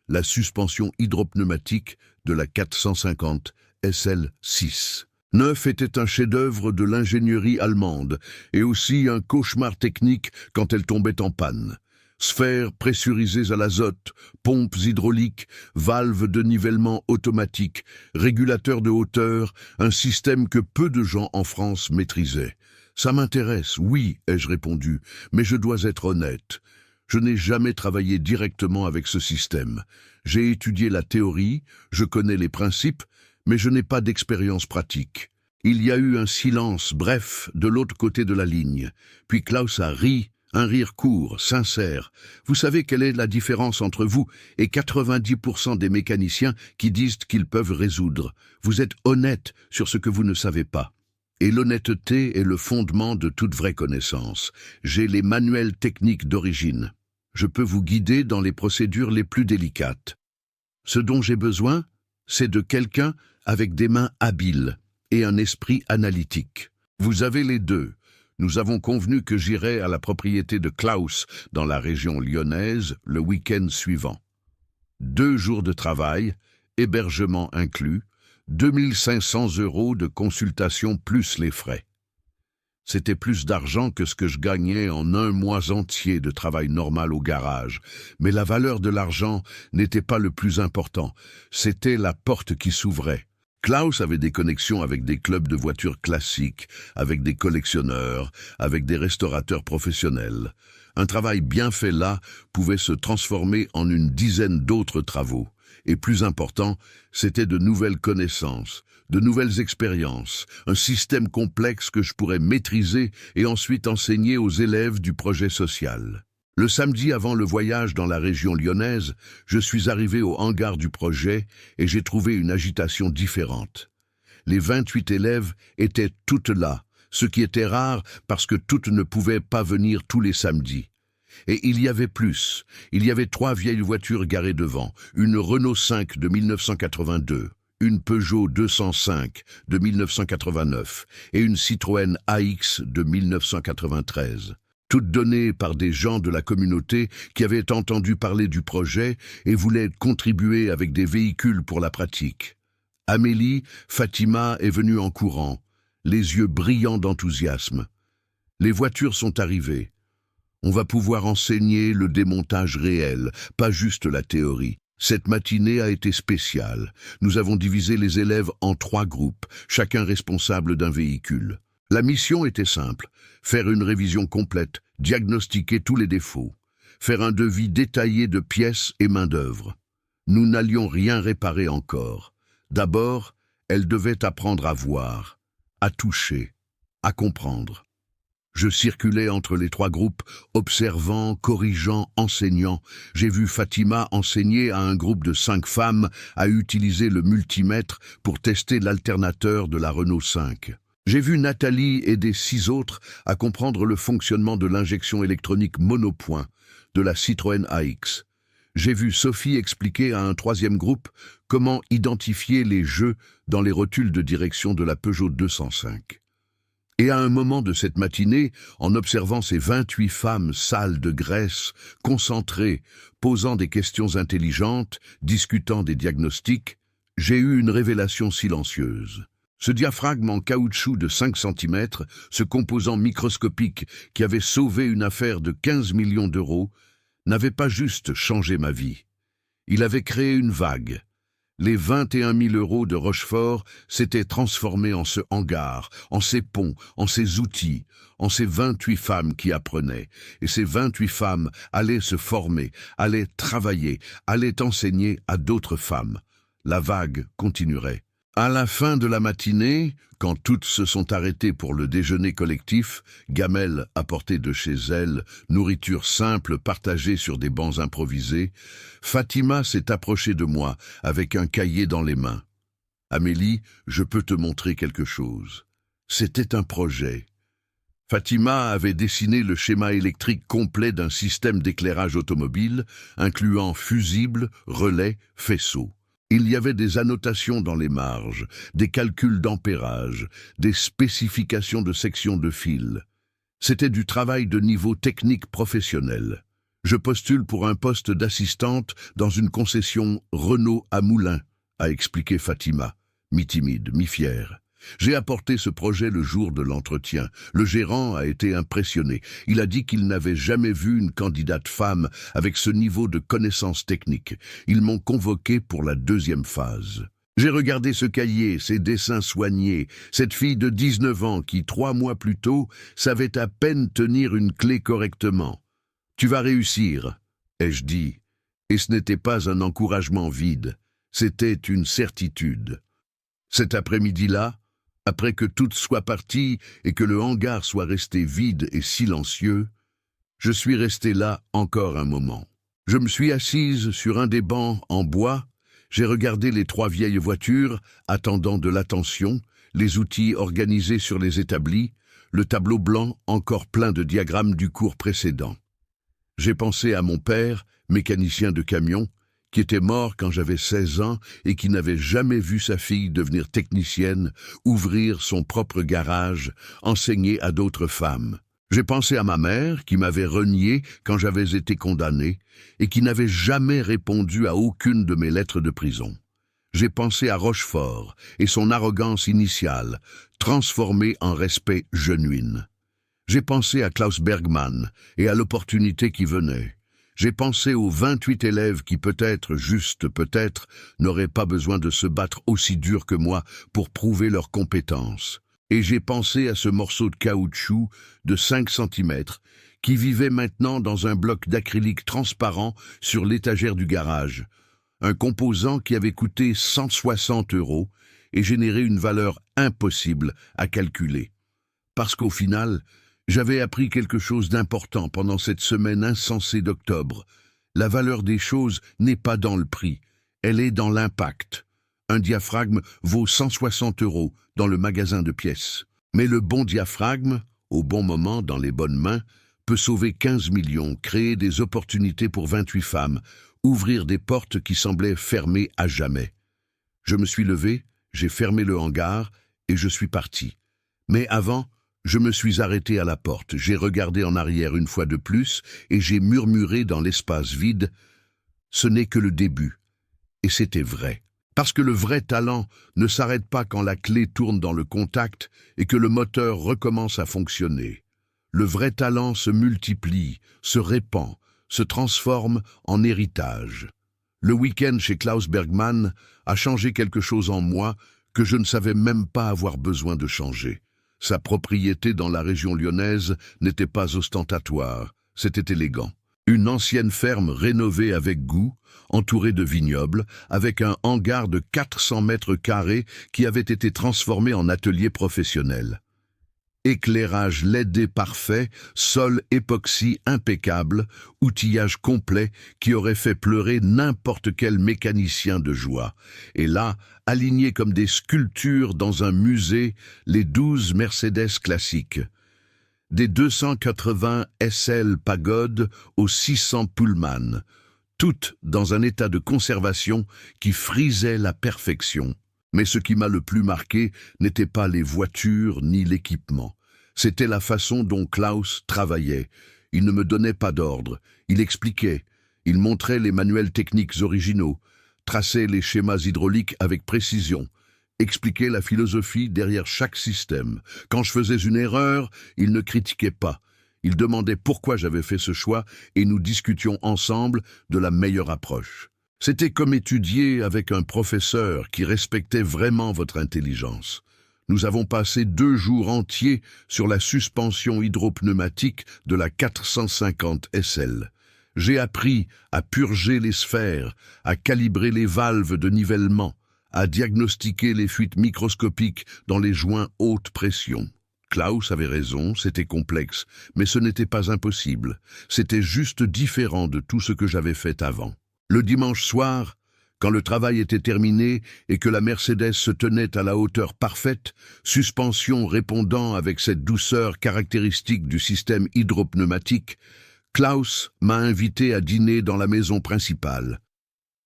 La suspension hydropneumatique de la 450 SL6. 9 était un chef-d'œuvre de l'ingénierie allemande et aussi un cauchemar technique quand elle tombait en panne. Sphères pressurisées à l'azote, pompes hydrauliques, valves de nivellement automatique, régulateurs de hauteur, un système que peu de gens en France maîtrisaient. Ça m'intéresse, oui, ai-je répondu, mais je dois être honnête. Je n'ai jamais travaillé directement avec ce système. J'ai étudié la théorie, je connais les principes, mais je n'ai pas d'expérience pratique. Il y a eu un silence bref de l'autre côté de la ligne. Puis Klaus a ri, un rire court, sincère. Vous savez quelle est la différence entre vous et 90% des mécaniciens qui disent qu'ils peuvent résoudre. Vous êtes honnête sur ce que vous ne savez pas. Et l'honnêteté est le fondement de toute vraie connaissance. J'ai les manuels techniques d'origine. Je peux vous guider dans les procédures les plus délicates. Ce dont j'ai besoin, c'est de quelqu'un avec des mains habiles et un esprit analytique. Vous avez les deux. Nous avons convenu que j'irai à la propriété de Klaus dans la région lyonnaise le week-end suivant. 2 jours de travail, hébergement inclus, 2500 € de consultation plus les frais. C'était plus d'argent que ce que je gagnais en un mois entier de travail normal au garage. Mais la valeur de l'argent n'était pas le plus important. C'était la porte qui s'ouvrait. Klaus avait des connexions avec des clubs de voitures classiques, avec des collectionneurs, avec des restaurateurs professionnels. Un travail bien fait là pouvait se transformer en une dizaine d'autres travaux. Et plus important, c'était de nouvelles connaissances, de nouvelles expériences, un système complexe que je pourrais maîtriser et ensuite enseigner aux élèves du projet social. Le samedi avant le voyage dans la région lyonnaise, je suis arrivé au hangar du projet et j'ai trouvé une agitation différente. Les 28 élèves étaient toutes là, ce qui était rare parce que toutes ne pouvaient pas venir tous les samedis. Et il y avait plus. Il y avait 3 vieilles voitures garées devant, une Renault 5 de 1982, une Peugeot 205 de 1989 et une Citroën AX de 1993. Toutes données par des gens de la communauté qui avaient entendu parler du projet et voulaient contribuer avec des véhicules pour la pratique. Amélie, Fatima est venue en courant, les yeux brillants d'enthousiasme. Les voitures sont arrivées. On va pouvoir enseigner le démontage réel, pas juste la théorie. Cette matinée a été spéciale. Nous avons divisé les élèves en 3 groupes, chacun responsable d'un véhicule. La mission était simple, faire une révision complète, diagnostiquer tous les défauts, faire un devis détaillé de pièces et main-d'œuvre. Nous n'allions rien réparer encore. D'abord, elles devaient apprendre à voir, à toucher, à comprendre. Je circulais entre les 3 groupes, observant, corrigeant, enseignant. J'ai vu Fatima enseigner à un groupe de 5 femmes à utiliser le multimètre pour tester l'alternateur de la Renault 5. J'ai vu Nathalie aider 6 autres à comprendre le fonctionnement de l'injection électronique monopoint de la Citroën AX. J'ai vu Sophie expliquer à un 3e groupe comment identifier les jeux dans les rotules de direction de la Peugeot 205. Et à un moment de cette matinée, en observant ces 28 femmes sales de graisse, concentrées, posant des questions intelligentes, discutant des diagnostics, j'ai eu une révélation silencieuse. Ce diaphragme en caoutchouc de 5 cm, ce composant microscopique qui avait sauvé une affaire de 15 millions d'euros, n'avait pas juste changé ma vie. Il avait créé une vague. Les 21 000 euros de Rochefort s'étaient transformés en ce hangar, en ces ponts, en ces outils, en ces 28 femmes qui apprenaient. Et ces 28 femmes allaient se former, allaient travailler, allaient enseigner à d'autres femmes. La vague continuerait. À la fin de la matinée, quand toutes se sont arrêtées pour le déjeuner collectif, gamelles apportées de chez elles, nourriture simple partagée sur des bancs improvisés, Fatima s'est approchée de moi avec un cahier dans les mains. « Amélie, je peux te montrer quelque chose. » C'était un projet. Fatima avait dessiné le schéma électrique complet d'un système d'éclairage automobile, incluant fusibles, relais, faisceaux. Il y avait des annotations dans les marges, des calculs d'ampérage, des spécifications de sections de fil. C'était du travail de niveau technique professionnel. Je postule pour un poste d'assistante dans une concession Renault à Moulins, a expliqué Fatima, mi-timide, mi-fière. J'ai apporté ce projet le jour de l'entretien. Le gérant a été impressionné. Il a dit qu'il n'avait jamais vu une candidate femme avec ce niveau de connaissances techniques. Ils m'ont convoqué pour la 2e phase. J'ai regardé ce cahier, ces dessins soignés, cette fille de 19 ans qui, 3 mois plus tôt, savait à peine tenir une clé correctement. « Tu vas réussir », ai-je dit. Et ce n'était pas un encouragement vide, c'était une certitude. Cet après-midi-là, après que toutes soient parties et que le hangar soit resté vide et silencieux, je suis resté là encore un moment. Je me suis assise sur un des bancs en bois, j'ai regardé les 3 vieilles voitures, attendant de l'attention, les outils organisés sur les établis, le tableau blanc encore plein de diagrammes du cours précédent. J'ai pensé à mon père, mécanicien de camion, qui était mort quand j'avais 16 ans et qui n'avait jamais vu sa fille devenir technicienne, ouvrir son propre garage, enseigner à d'autres femmes. J'ai pensé à ma mère, qui m'avait renié quand j'avais été condamné et qui n'avait jamais répondu à aucune de mes lettres de prison. J'ai pensé à Rochefort et son arrogance initiale, transformée en respect genuine. J'ai pensé à Klaus Bergmann et à l'opportunité qui venait. J'ai pensé aux 28 élèves qui peut-être, juste peut-être, n'auraient pas besoin de se battre aussi dur que moi pour prouver leurs compétences. Et j'ai pensé à ce morceau de caoutchouc de 5 cm qui vivait maintenant dans un bloc d'acrylique transparent sur l'étagère du garage. Un composant qui avait coûté 160 € et généré une valeur impossible à calculer. Parce qu'au final, j'avais appris quelque chose d'important pendant cette semaine insensée d'octobre. La valeur des choses n'est pas dans le prix, elle est dans l'impact. Un diaphragme vaut 160 € dans le magasin de pièces. Mais le bon diaphragme, au bon moment, dans les bonnes mains, peut sauver 15 millions, créer des opportunités pour 28 femmes, ouvrir des portes qui semblaient fermées à jamais. Je me suis levé, j'ai fermé le hangar et je suis parti. Mais avant, je me suis arrêté à la porte, j'ai regardé en arrière une fois de plus et j'ai murmuré dans l'espace vide « Ce n'est que le début ». Et c'était vrai. Parce que le vrai talent ne s'arrête pas quand la clé tourne dans le contact et que le moteur recommence à fonctionner. Le vrai talent se multiplie, se répand, se transforme en héritage. Le week-end chez Klaus Bergmann a changé quelque chose en moi que je ne savais même pas avoir besoin de changer. Sa propriété dans la région lyonnaise n'était pas ostentatoire, c'était élégant. Une ancienne ferme rénovée avec goût, entourée de vignobles, avec un hangar de 400 mètres carrés qui avait été transformé en atelier professionnel. Éclairage LED parfait, sol époxy impeccable, outillage complet qui aurait fait pleurer n'importe quel mécanicien de joie. Et là, alignés comme des sculptures dans un musée, les 12 Mercedes classiques. Des 280 SL Pagode aux 600 Pullman, toutes dans un état de conservation qui frisait la perfection. Mais ce qui m'a le plus marqué n'était pas les voitures ni l'équipement. C'était la façon dont Klaus travaillait. Il ne me donnait pas d'ordre, il expliquait, il montrait les manuels techniques originaux, traçait les schémas hydrauliques avec précision, expliquait la philosophie derrière chaque système. Quand je faisais une erreur, il ne critiquait pas. Il demandait pourquoi j'avais fait ce choix et nous discutions ensemble de la meilleure approche. C'était comme étudier avec un professeur qui respectait vraiment votre intelligence. Nous avons passé 2 jours entiers sur la suspension hydropneumatique de la 450 SL. J'ai appris à purger les sphères, à calibrer les valves de nivellement, à diagnostiquer les fuites microscopiques dans les joints haute pression. Klaus avait raison, c'était complexe, mais ce n'était pas impossible. C'était juste différent de tout ce que j'avais fait avant. Le dimanche soir, quand le travail était terminé et que la Mercedes se tenait à la hauteur parfaite, suspension répondant avec cette douceur caractéristique du système hydropneumatique, Klaus m'a invité à dîner dans la maison principale.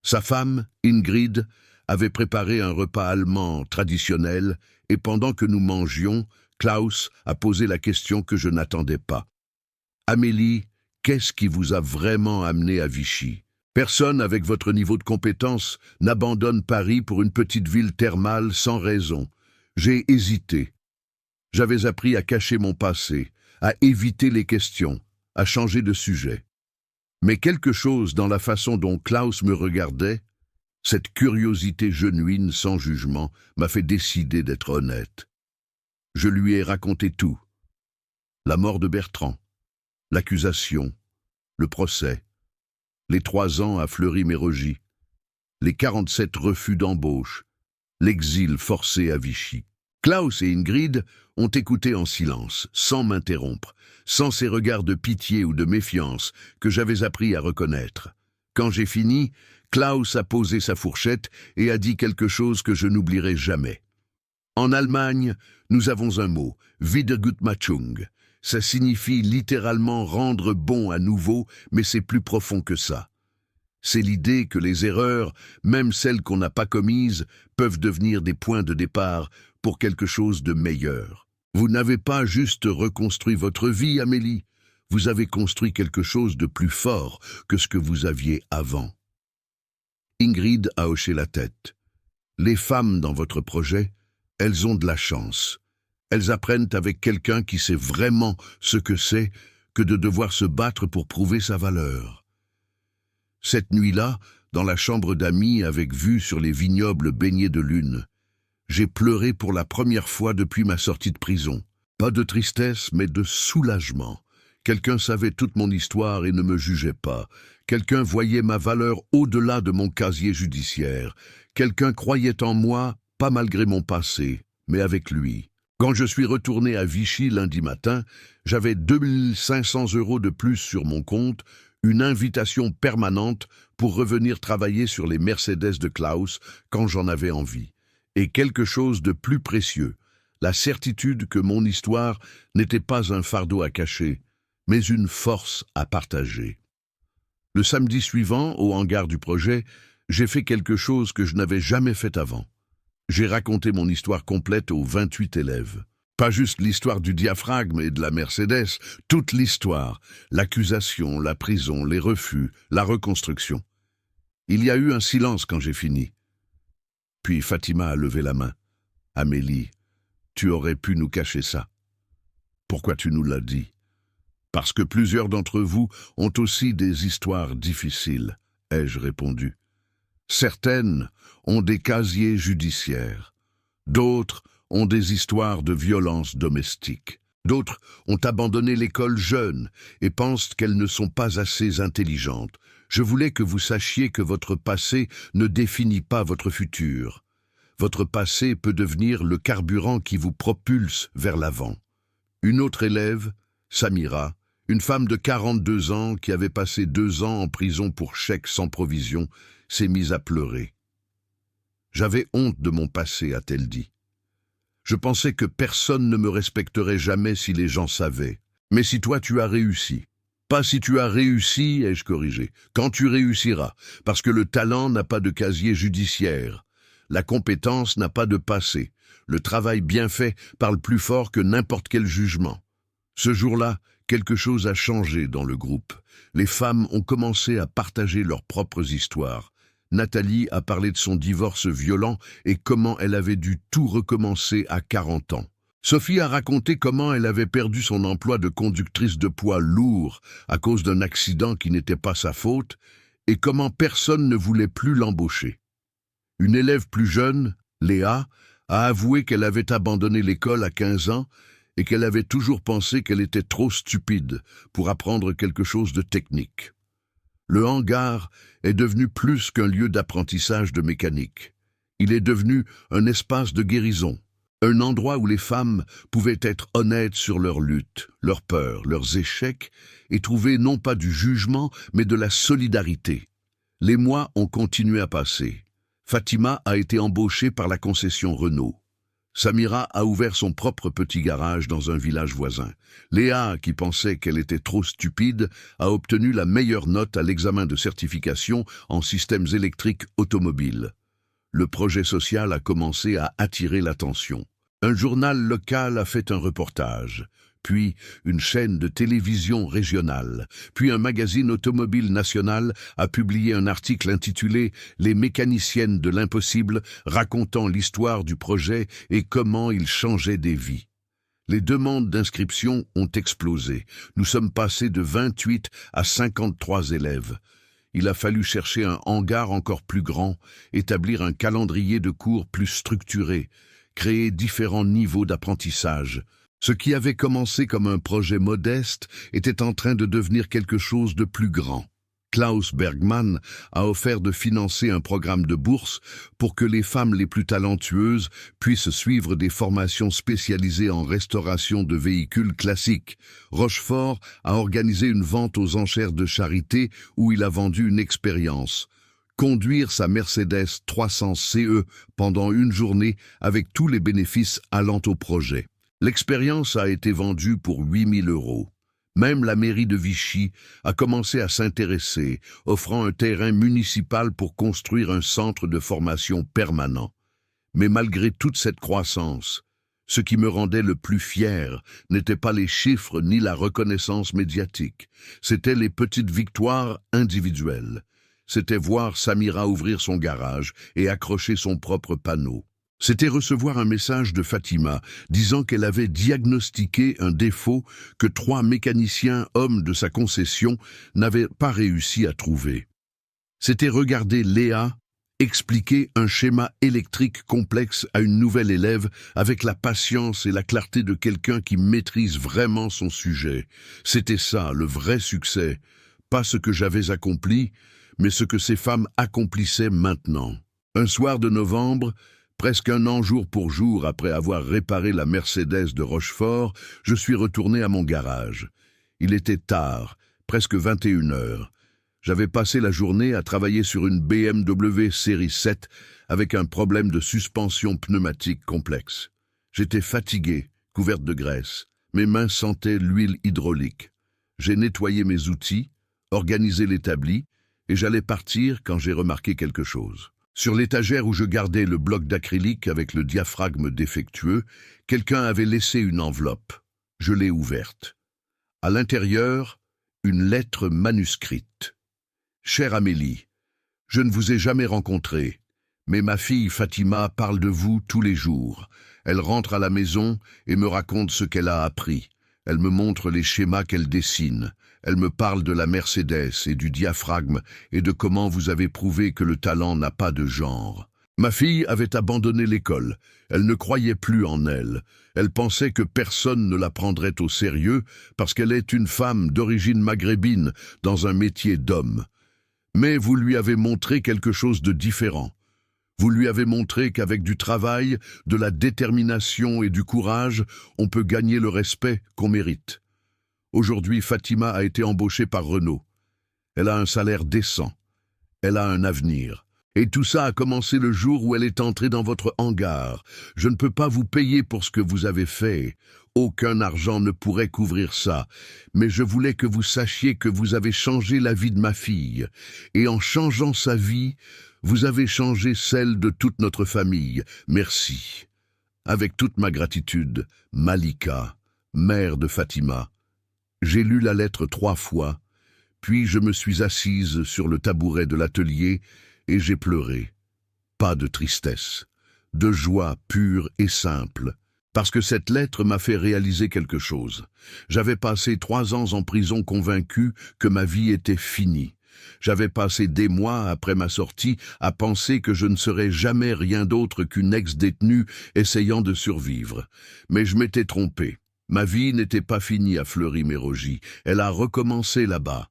Sa femme, Ingrid, avait préparé un repas allemand traditionnel et pendant que nous mangions, Klaus a posé la question que je n'attendais pas. « Amélie, qu'est-ce qui vous a vraiment amené à Vichy ? Personne avec votre niveau de compétence n'abandonne Paris pour une petite ville thermale sans raison. J'ai hésité. J'avais appris à cacher mon passé, à éviter les questions, à changer de sujet. Mais quelque chose dans la façon dont Klaus me regardait, cette curiosité genuine sans jugement, m'a fait décider d'être honnête. Je lui ai raconté tout. La mort de Bertrand, l'accusation, le procès, les 3 ans à Fleury-Mérogis, les 47 refus d'embauche, l'exil forcé à Vichy. Klaus et Ingrid ont écouté en silence, sans m'interrompre, sans ces regards de pitié ou de méfiance que j'avais appris à reconnaître. Quand j'ai fini, Klaus a posé sa fourchette et a dit quelque chose que je n'oublierai jamais. En Allemagne, nous avons un mot, Wiedergutmachung. Ça signifie littéralement rendre bon à nouveau, mais c'est plus profond que ça. C'est l'idée que les erreurs, même celles qu'on n'a pas commises, peuvent devenir des points de départ pour quelque chose de meilleur. Vous n'avez pas juste reconstruit votre vie, Amélie. Vous avez construit quelque chose de plus fort que ce que vous aviez avant. Ingrid a hoché la tête. Les femmes dans votre projet, elles ont de la chance. Elles apprennent avec quelqu'un qui sait vraiment ce que c'est que de devoir se battre pour prouver sa valeur. Cette nuit-là, dans la chambre d'amis avec vue sur les vignobles baignés de lune, j'ai pleuré pour la première fois depuis ma sortie de prison. Pas de tristesse, mais de soulagement. Quelqu'un savait toute mon histoire et ne me jugeait pas. Quelqu'un voyait ma valeur au-delà de mon casier judiciaire. Quelqu'un croyait en moi, pas malgré mon passé, mais avec lui. Quand je suis retourné à Vichy lundi matin, j'avais 2500 € de plus sur mon compte, une invitation permanente pour revenir travailler sur les Mercedes de Klaus quand j'en avais envie. Et quelque chose de plus précieux, la certitude que mon histoire n'était pas un fardeau à cacher, mais une force à partager. Le samedi suivant, au hangar du projet, j'ai fait quelque chose que je n'avais jamais fait avant. J'ai raconté mon histoire complète aux 28 élèves. Pas juste l'histoire du diaphragme et de la Mercedes, toute l'histoire, l'accusation, la prison, les refus, la reconstruction. Il y a eu un silence quand j'ai fini. Puis Fatima a levé la main. « Amélie, tu aurais pu nous cacher ça. Pourquoi tu nous l'as dit ? Parce que plusieurs d'entre vous ont aussi des histoires difficiles, ai-je répondu. Certaines ont des casiers judiciaires, d'autres ont des histoires de violence domestique. D'autres ont abandonné l'école jeunes et pensent qu'elles ne sont pas assez intelligentes. Je voulais que vous sachiez que votre passé ne définit pas votre futur. Votre passé peut devenir le carburant qui vous propulse vers l'avant. Une autre élève, Samira, une femme de 42 ans qui avait passé 2 ans en prison pour chèque sans provision, s'est mise à pleurer. « J'avais honte de mon passé », a-t-elle dit. Je pensais que personne ne me respecterait jamais si les gens savaient. Mais si toi tu as réussi. Pas si tu as réussi, ai-je corrigé. Quand tu réussiras, parce que le talent n'a pas de casier judiciaire. La compétence n'a pas de passé. Le travail bien fait parle plus fort que n'importe quel jugement. Ce jour-là, quelque chose a changé dans le groupe. Les femmes ont commencé à partager leurs propres histoires. Nathalie a parlé de son divorce violent et comment elle avait dû tout recommencer à 40 ans. Sophie a raconté comment elle avait perdu son emploi de conductrice de poids lourd à cause d'un accident qui n'était pas sa faute et comment personne ne voulait plus l'embaucher. Une élève plus jeune, Léa, a avoué qu'elle avait abandonné l'école à 15 ans et qu'elle avait toujours pensé qu'elle était trop stupide pour apprendre quelque chose de technique. Le hangar est devenu plus qu'un lieu d'apprentissage de mécanique. Il est devenu un espace de guérison, un endroit où les femmes pouvaient être honnêtes sur leurs luttes, leurs peurs, leurs échecs, et trouver non pas du jugement, mais de la solidarité. Les mois ont continué à passer. Fatima a été embauchée par la concession Renault. Samira a ouvert son propre petit garage dans un village voisin. Léa, qui pensait qu'elle était trop stupide, a obtenu la meilleure note à l'examen de certification en systèmes électriques automobiles. Le projet social a commencé à attirer l'attention. Un journal local a fait un reportage, puis une chaîne de télévision régionale, puis un magazine automobile national a publié un article intitulé « Les mécaniciennes de l'impossible » racontant l'histoire du projet et comment il changeait des vies. Les demandes d'inscription ont explosé. Nous sommes passés de 28 à 53 élèves. Il a fallu chercher un hangar encore plus grand, établir un calendrier de cours plus structuré, créer différents niveaux d'apprentissage. Ce qui avait commencé comme un projet modeste était en train de devenir quelque chose de plus grand. Klaus Bergmann a offert de financer un programme de bourse pour que les femmes les plus talentueuses puissent suivre des formations spécialisées en restauration de véhicules classiques. Rochefort a organisé une vente aux enchères de charité où il a vendu une expérience. Conduire sa Mercedes 300 CE pendant une journée avec tous les bénéfices allant au projet. L'expérience a été vendue pour 8 000 €. Même la mairie de Vichy a commencé à s'intéresser, offrant un terrain municipal pour construire un centre de formation permanent. Mais malgré toute cette croissance, ce qui me rendait le plus fier n'était pas les chiffres ni la reconnaissance médiatique, c'étaient les petites victoires individuelles. C'était voir Samira ouvrir son garage et accrocher son propre panneau. C'était recevoir un message de Fatima disant qu'elle avait diagnostiqué un défaut que 3 mécaniciens hommes de sa concession n'avaient pas réussi à trouver. C'était regarder Léa expliquer un schéma électrique complexe à une nouvelle élève avec la patience et la clarté de quelqu'un qui maîtrise vraiment son sujet. C'était ça, le vrai succès. Pas ce que j'avais accompli, mais ce que ces femmes accomplissaient maintenant. Un soir de novembre, presque un an jour pour jour après avoir réparé la Mercedes de Rochefort, je suis retourné à mon garage. Il était tard, presque 21 heures. J'avais passé la journée à travailler sur une BMW série 7 avec un problème de suspension pneumatique complexe. J'étais fatigué, couverte de graisse. Mes mains sentaient l'huile hydraulique. J'ai nettoyé mes outils, organisé l'établi, et j'allais partir quand j'ai remarqué quelque chose. Sur l'étagère où je gardais le bloc d'acrylique avec le diaphragme défectueux, quelqu'un avait laissé une enveloppe. Je l'ai ouverte. À l'intérieur, une lettre manuscrite. « Chère Amélie, je ne vous ai jamais rencontré, mais ma fille Fatima parle de vous tous les jours. Elle rentre à la maison et me raconte ce qu'elle a appris. Elle me montre les schémas qu'elle dessine. Elle me parle de la Mercedes et du diaphragme et de comment vous avez prouvé que le talent n'a pas de genre. Ma fille avait abandonné l'école. Elle ne croyait plus en elle. Elle pensait que personne ne la prendrait au sérieux parce qu'elle est une femme d'origine maghrébine dans un métier d'homme. Mais vous lui avez montré quelque chose de différent. Vous lui avez montré qu'avec du travail, de la détermination et du courage, on peut gagner le respect qu'on mérite. Aujourd'hui, Fatima a été embauchée par Renault. Elle a un salaire décent. Elle a un avenir. Et tout ça a commencé le jour où elle est entrée dans votre hangar. Je ne peux pas vous payer pour ce que vous avez fait. Aucun argent ne pourrait couvrir ça. Mais je voulais que vous sachiez que vous avez changé la vie de ma fille. Et en changeant sa vie, vous avez changé celle de toute notre famille. Merci. Avec toute ma gratitude, Malika, mère de Fatima. J'ai lu la lettre 3 fois, puis je me suis assise sur le tabouret de l'atelier et j'ai pleuré. Pas de tristesse, de joie pure et simple, parce que cette lettre m'a fait réaliser quelque chose. J'avais passé 3 ans en prison convaincu que ma vie était finie. J'avais passé des mois après ma sortie à penser que je ne serais jamais rien d'autre qu'une ex-détenue essayant de survivre. Mais je m'étais trompé. Ma vie n'était pas finie à Fleury-Mérogis. Elle a recommencé là-bas.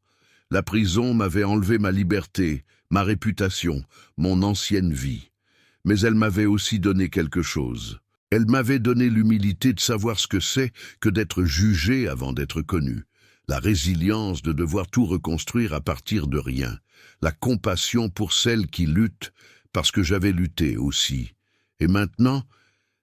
La prison m'avait enlevé ma liberté, ma réputation, mon ancienne vie. Mais elle m'avait aussi donné quelque chose. Elle m'avait donné l'humilité de savoir ce que c'est que d'être jugé avant d'être connu. La résilience de devoir tout reconstruire à partir de rien. La compassion pour celles qui luttent, parce que j'avais lutté aussi. Et maintenant,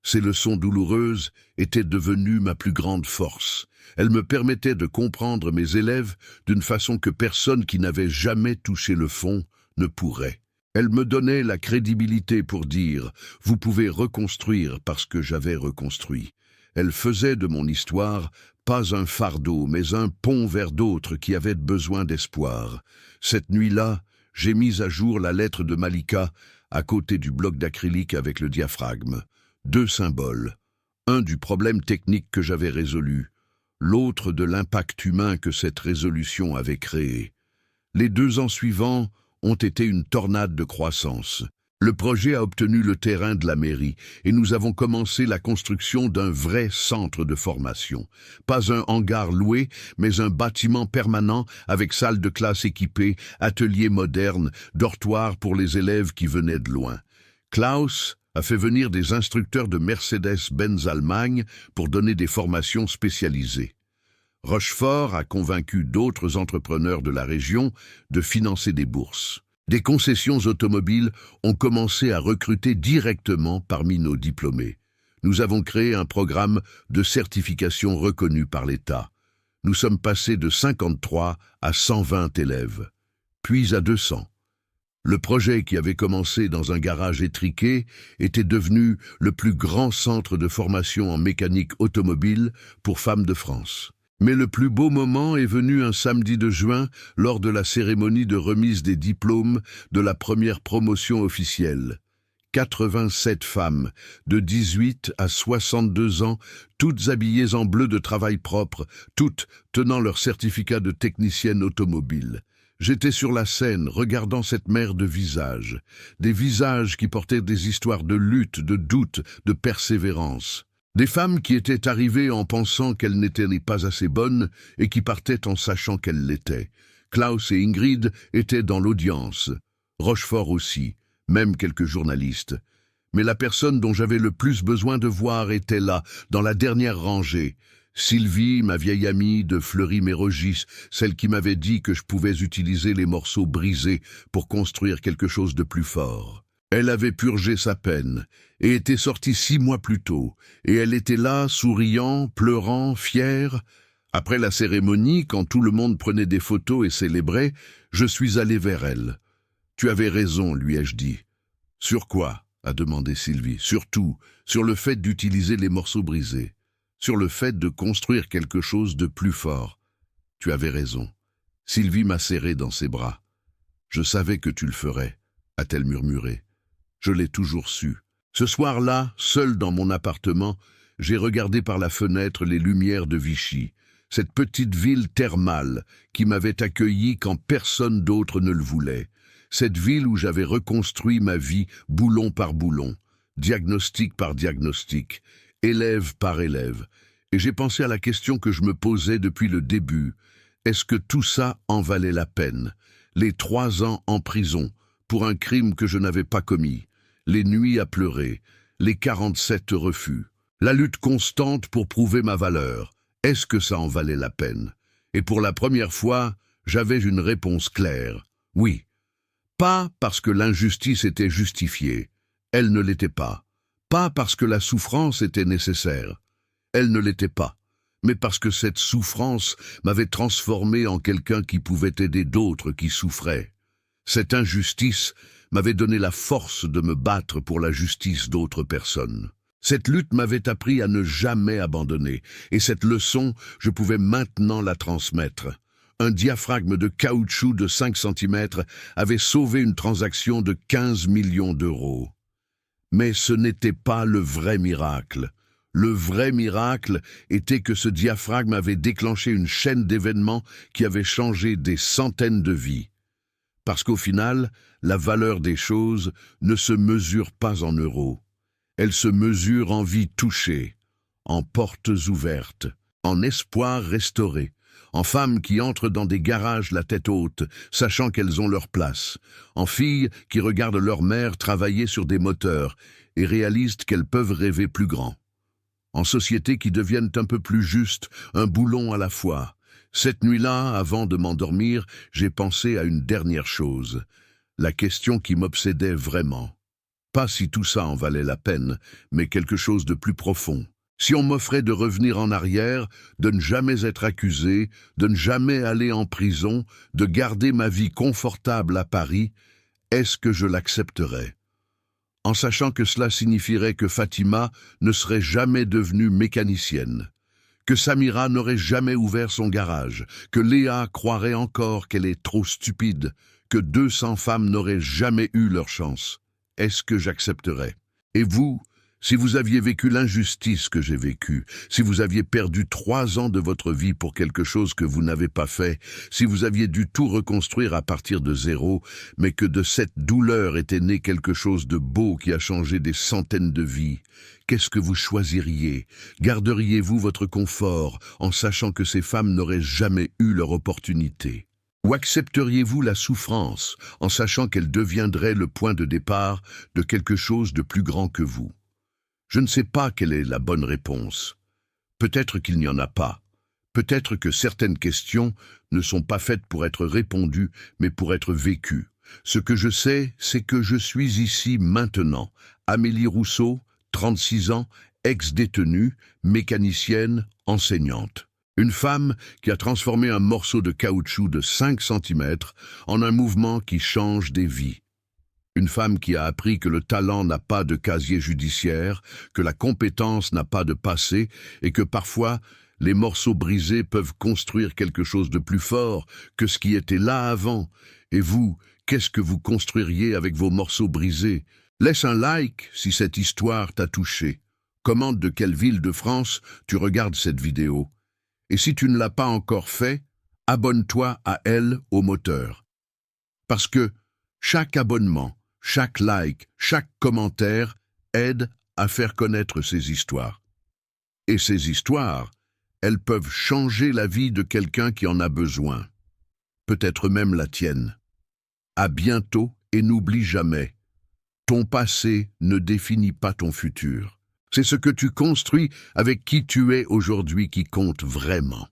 ces leçons douloureuses étaient devenues ma plus grande force. Elles me permettaient de comprendre mes élèves d'une façon que personne qui n'avait jamais touché le fond ne pourrait. Elles me donnaient la crédibilité pour dire « Vous pouvez reconstruire parce que j'avais reconstruit ». Elles faisaient de mon histoire pas un fardeau, mais un pont vers d'autres qui avaient besoin d'espoir. Cette nuit-là, j'ai mis à jour la lettre de Malika à côté du bloc d'acrylique avec le diaphragme. 2 symboles, un du problème technique que j'avais résolu, l'autre de l'impact humain que cette résolution avait créé. Les 2 ans suivants ont été une tornade de croissance. Le projet a obtenu le terrain de la mairie et nous avons commencé la construction d'un vrai centre de formation. Pas un hangar loué, mais un bâtiment permanent avec salle de classe équipée, atelier moderne, dortoir pour les élèves qui venaient de loin. Klaus a fait venir des instructeurs de Mercedes-Benz Allemagne pour donner des formations spécialisées. Rochefort a convaincu d'autres entrepreneurs de la région de financer des bourses. Des concessions automobiles ont commencé à recruter directement parmi nos diplômés. Nous avons créé un programme de certification reconnu par l'État. Nous sommes passés de 53 à 120 élèves, puis à 200. Le projet qui avait commencé dans un garage étriqué était devenu le plus grand centre de formation en mécanique automobile pour femmes de France. Mais le plus beau moment est venu un samedi de juin lors de la cérémonie de remise des diplômes de la première promotion officielle. 87 femmes, de 18 à 62 ans, toutes habillées en bleu de travail propre, toutes tenant leur certificat de technicienne automobile. J'étais sur la scène, regardant cette mer de visages, des visages qui portaient des histoires de lutte, de doute, de persévérance. Des femmes qui étaient arrivées en pensant qu'elles n'étaient pas assez bonnes et qui partaient en sachant qu'elles l'étaient. Klaus et Ingrid étaient dans l'audience, Rochefort aussi, même quelques journalistes. Mais la personne dont j'avais le plus besoin de voir était là, dans la dernière rangée. Sylvie, ma vieille amie de Fleury-Mérogis, celle qui m'avait dit que je pouvais utiliser les morceaux brisés pour construire quelque chose de plus fort. Elle avait purgé sa peine et était sortie 6 mois plus tôt, et elle était là, souriant, pleurant, fière. Après la cérémonie, quand tout le monde prenait des photos et célébrait, je suis allé vers elle. « Tu avais raison, lui ai-je dit. »« Sur quoi ?» a demandé Sylvie. « Surtout, sur le fait d'utiliser les morceaux brisés. Sur le fait de construire quelque chose de plus fort. Tu avais raison. » Sylvie m'a serré dans ses bras. « Je savais que tu le ferais, » a-t-elle murmuré. Je l'ai toujours su. Ce soir-là, seul dans mon appartement, j'ai regardé par la fenêtre les lumières de Vichy, cette petite ville thermale qui m'avait accueilli quand personne d'autre ne le voulait, cette ville où j'avais reconstruit ma vie boulon par boulon, diagnostic par diagnostic, élève par élève, et j'ai pensé à la question que je me posais depuis le début. Est-ce que tout ça en valait la peine? Les 3 ans en prison, pour un crime que je n'avais pas commis, les nuits à pleurer, les 47 refus, la lutte constante pour prouver ma valeur, est-ce que ça en valait la peine? Et pour la première fois, j'avais une réponse claire. Oui. Pas parce que l'injustice était justifiée. Elle ne l'était pas. Pas parce que la souffrance était nécessaire. Elle ne l'était pas. Mais parce que cette souffrance m'avait transformé en quelqu'un qui pouvait aider d'autres qui souffraient. Cette injustice m'avait donné la force de me battre pour la justice d'autres personnes. Cette lutte m'avait appris à ne jamais abandonner, et cette leçon, je pouvais maintenant la transmettre. Un diaphragme de caoutchouc de 5 cm avait sauvé une transaction de 15 millions d'euros. Mais ce n'était pas le vrai miracle. Le vrai miracle était que ce diaphragme avait déclenché une chaîne d'événements qui avait changé des centaines de vies. Parce qu'au final, la valeur des choses ne se mesure pas en euros. Elle se mesure en vies touchées, en portes ouvertes, en espoirs restaurés, en femmes qui entrent dans des garages la tête haute, sachant qu'elles ont leur place, en filles qui regardent leur mère travailler sur des moteurs et réalisent qu'elles peuvent rêver plus grand, en sociétés qui deviennent un peu plus justes, un boulon à la fois. Cette nuit-là, avant de m'endormir, j'ai pensé à une dernière chose, la question qui m'obsédait vraiment. Pas si tout ça en valait la peine, mais quelque chose de plus profond. Si on m'offrait de revenir en arrière, de ne jamais être accusé, de ne jamais aller en prison, de garder ma vie confortable à Paris, est-ce que je l'accepterais? En sachant que cela signifierait que Fatima ne serait jamais devenue mécanicienne, que Samira n'aurait jamais ouvert son garage, que Léa croirait encore qu'elle est trop stupide, que 200 femmes n'auraient jamais eu leur chance. Est-ce que j'accepterais? Et vous, si vous aviez vécu l'injustice que j'ai vécue, si vous aviez perdu 3 ans de votre vie pour quelque chose que vous n'avez pas fait, si vous aviez dû tout reconstruire à partir de zéro, mais que de cette douleur était né quelque chose de beau qui a changé des centaines de vies, qu'est-ce que vous choisiriez? Garderiez-vous votre confort en sachant que ces femmes n'auraient jamais eu leur opportunité? Ou accepteriez-vous la souffrance en sachant qu'elle deviendrait le point de départ de quelque chose de plus grand que vous? Je ne sais pas quelle est la bonne réponse. Peut-être qu'il n'y en a pas. Peut-être que certaines questions ne sont pas faites pour être répondues, mais pour être vécues. Ce que je sais, c'est que je suis ici maintenant. Amélie Rousseau, 36 ans, ex-détenue, mécanicienne, enseignante. Une femme qui a transformé un morceau de caoutchouc de 5 cm en un mouvement qui change des vies. Une femme qui a appris que le talent n'a pas de casier judiciaire, que la compétence n'a pas de passé et que parfois les morceaux brisés peuvent construire quelque chose de plus fort que ce qui était là avant. Et vous, qu'est-ce que vous construiriez avec vos morceaux brisés? Laisse un like si cette histoire t'a touché. Commente de quelle ville de France tu regardes cette vidéo. Et si tu ne l'as pas encore fait, abonne-toi à Elle au moteur. Parce que chaque abonnement, chaque like, chaque commentaire aide à faire connaître ces histoires. Et ces histoires, elles peuvent changer la vie de quelqu'un qui en a besoin. Peut-être même la tienne. À bientôt et n'oublie jamais, ton passé ne définit pas ton futur. C'est ce que tu construis avec qui tu es aujourd'hui qui compte vraiment.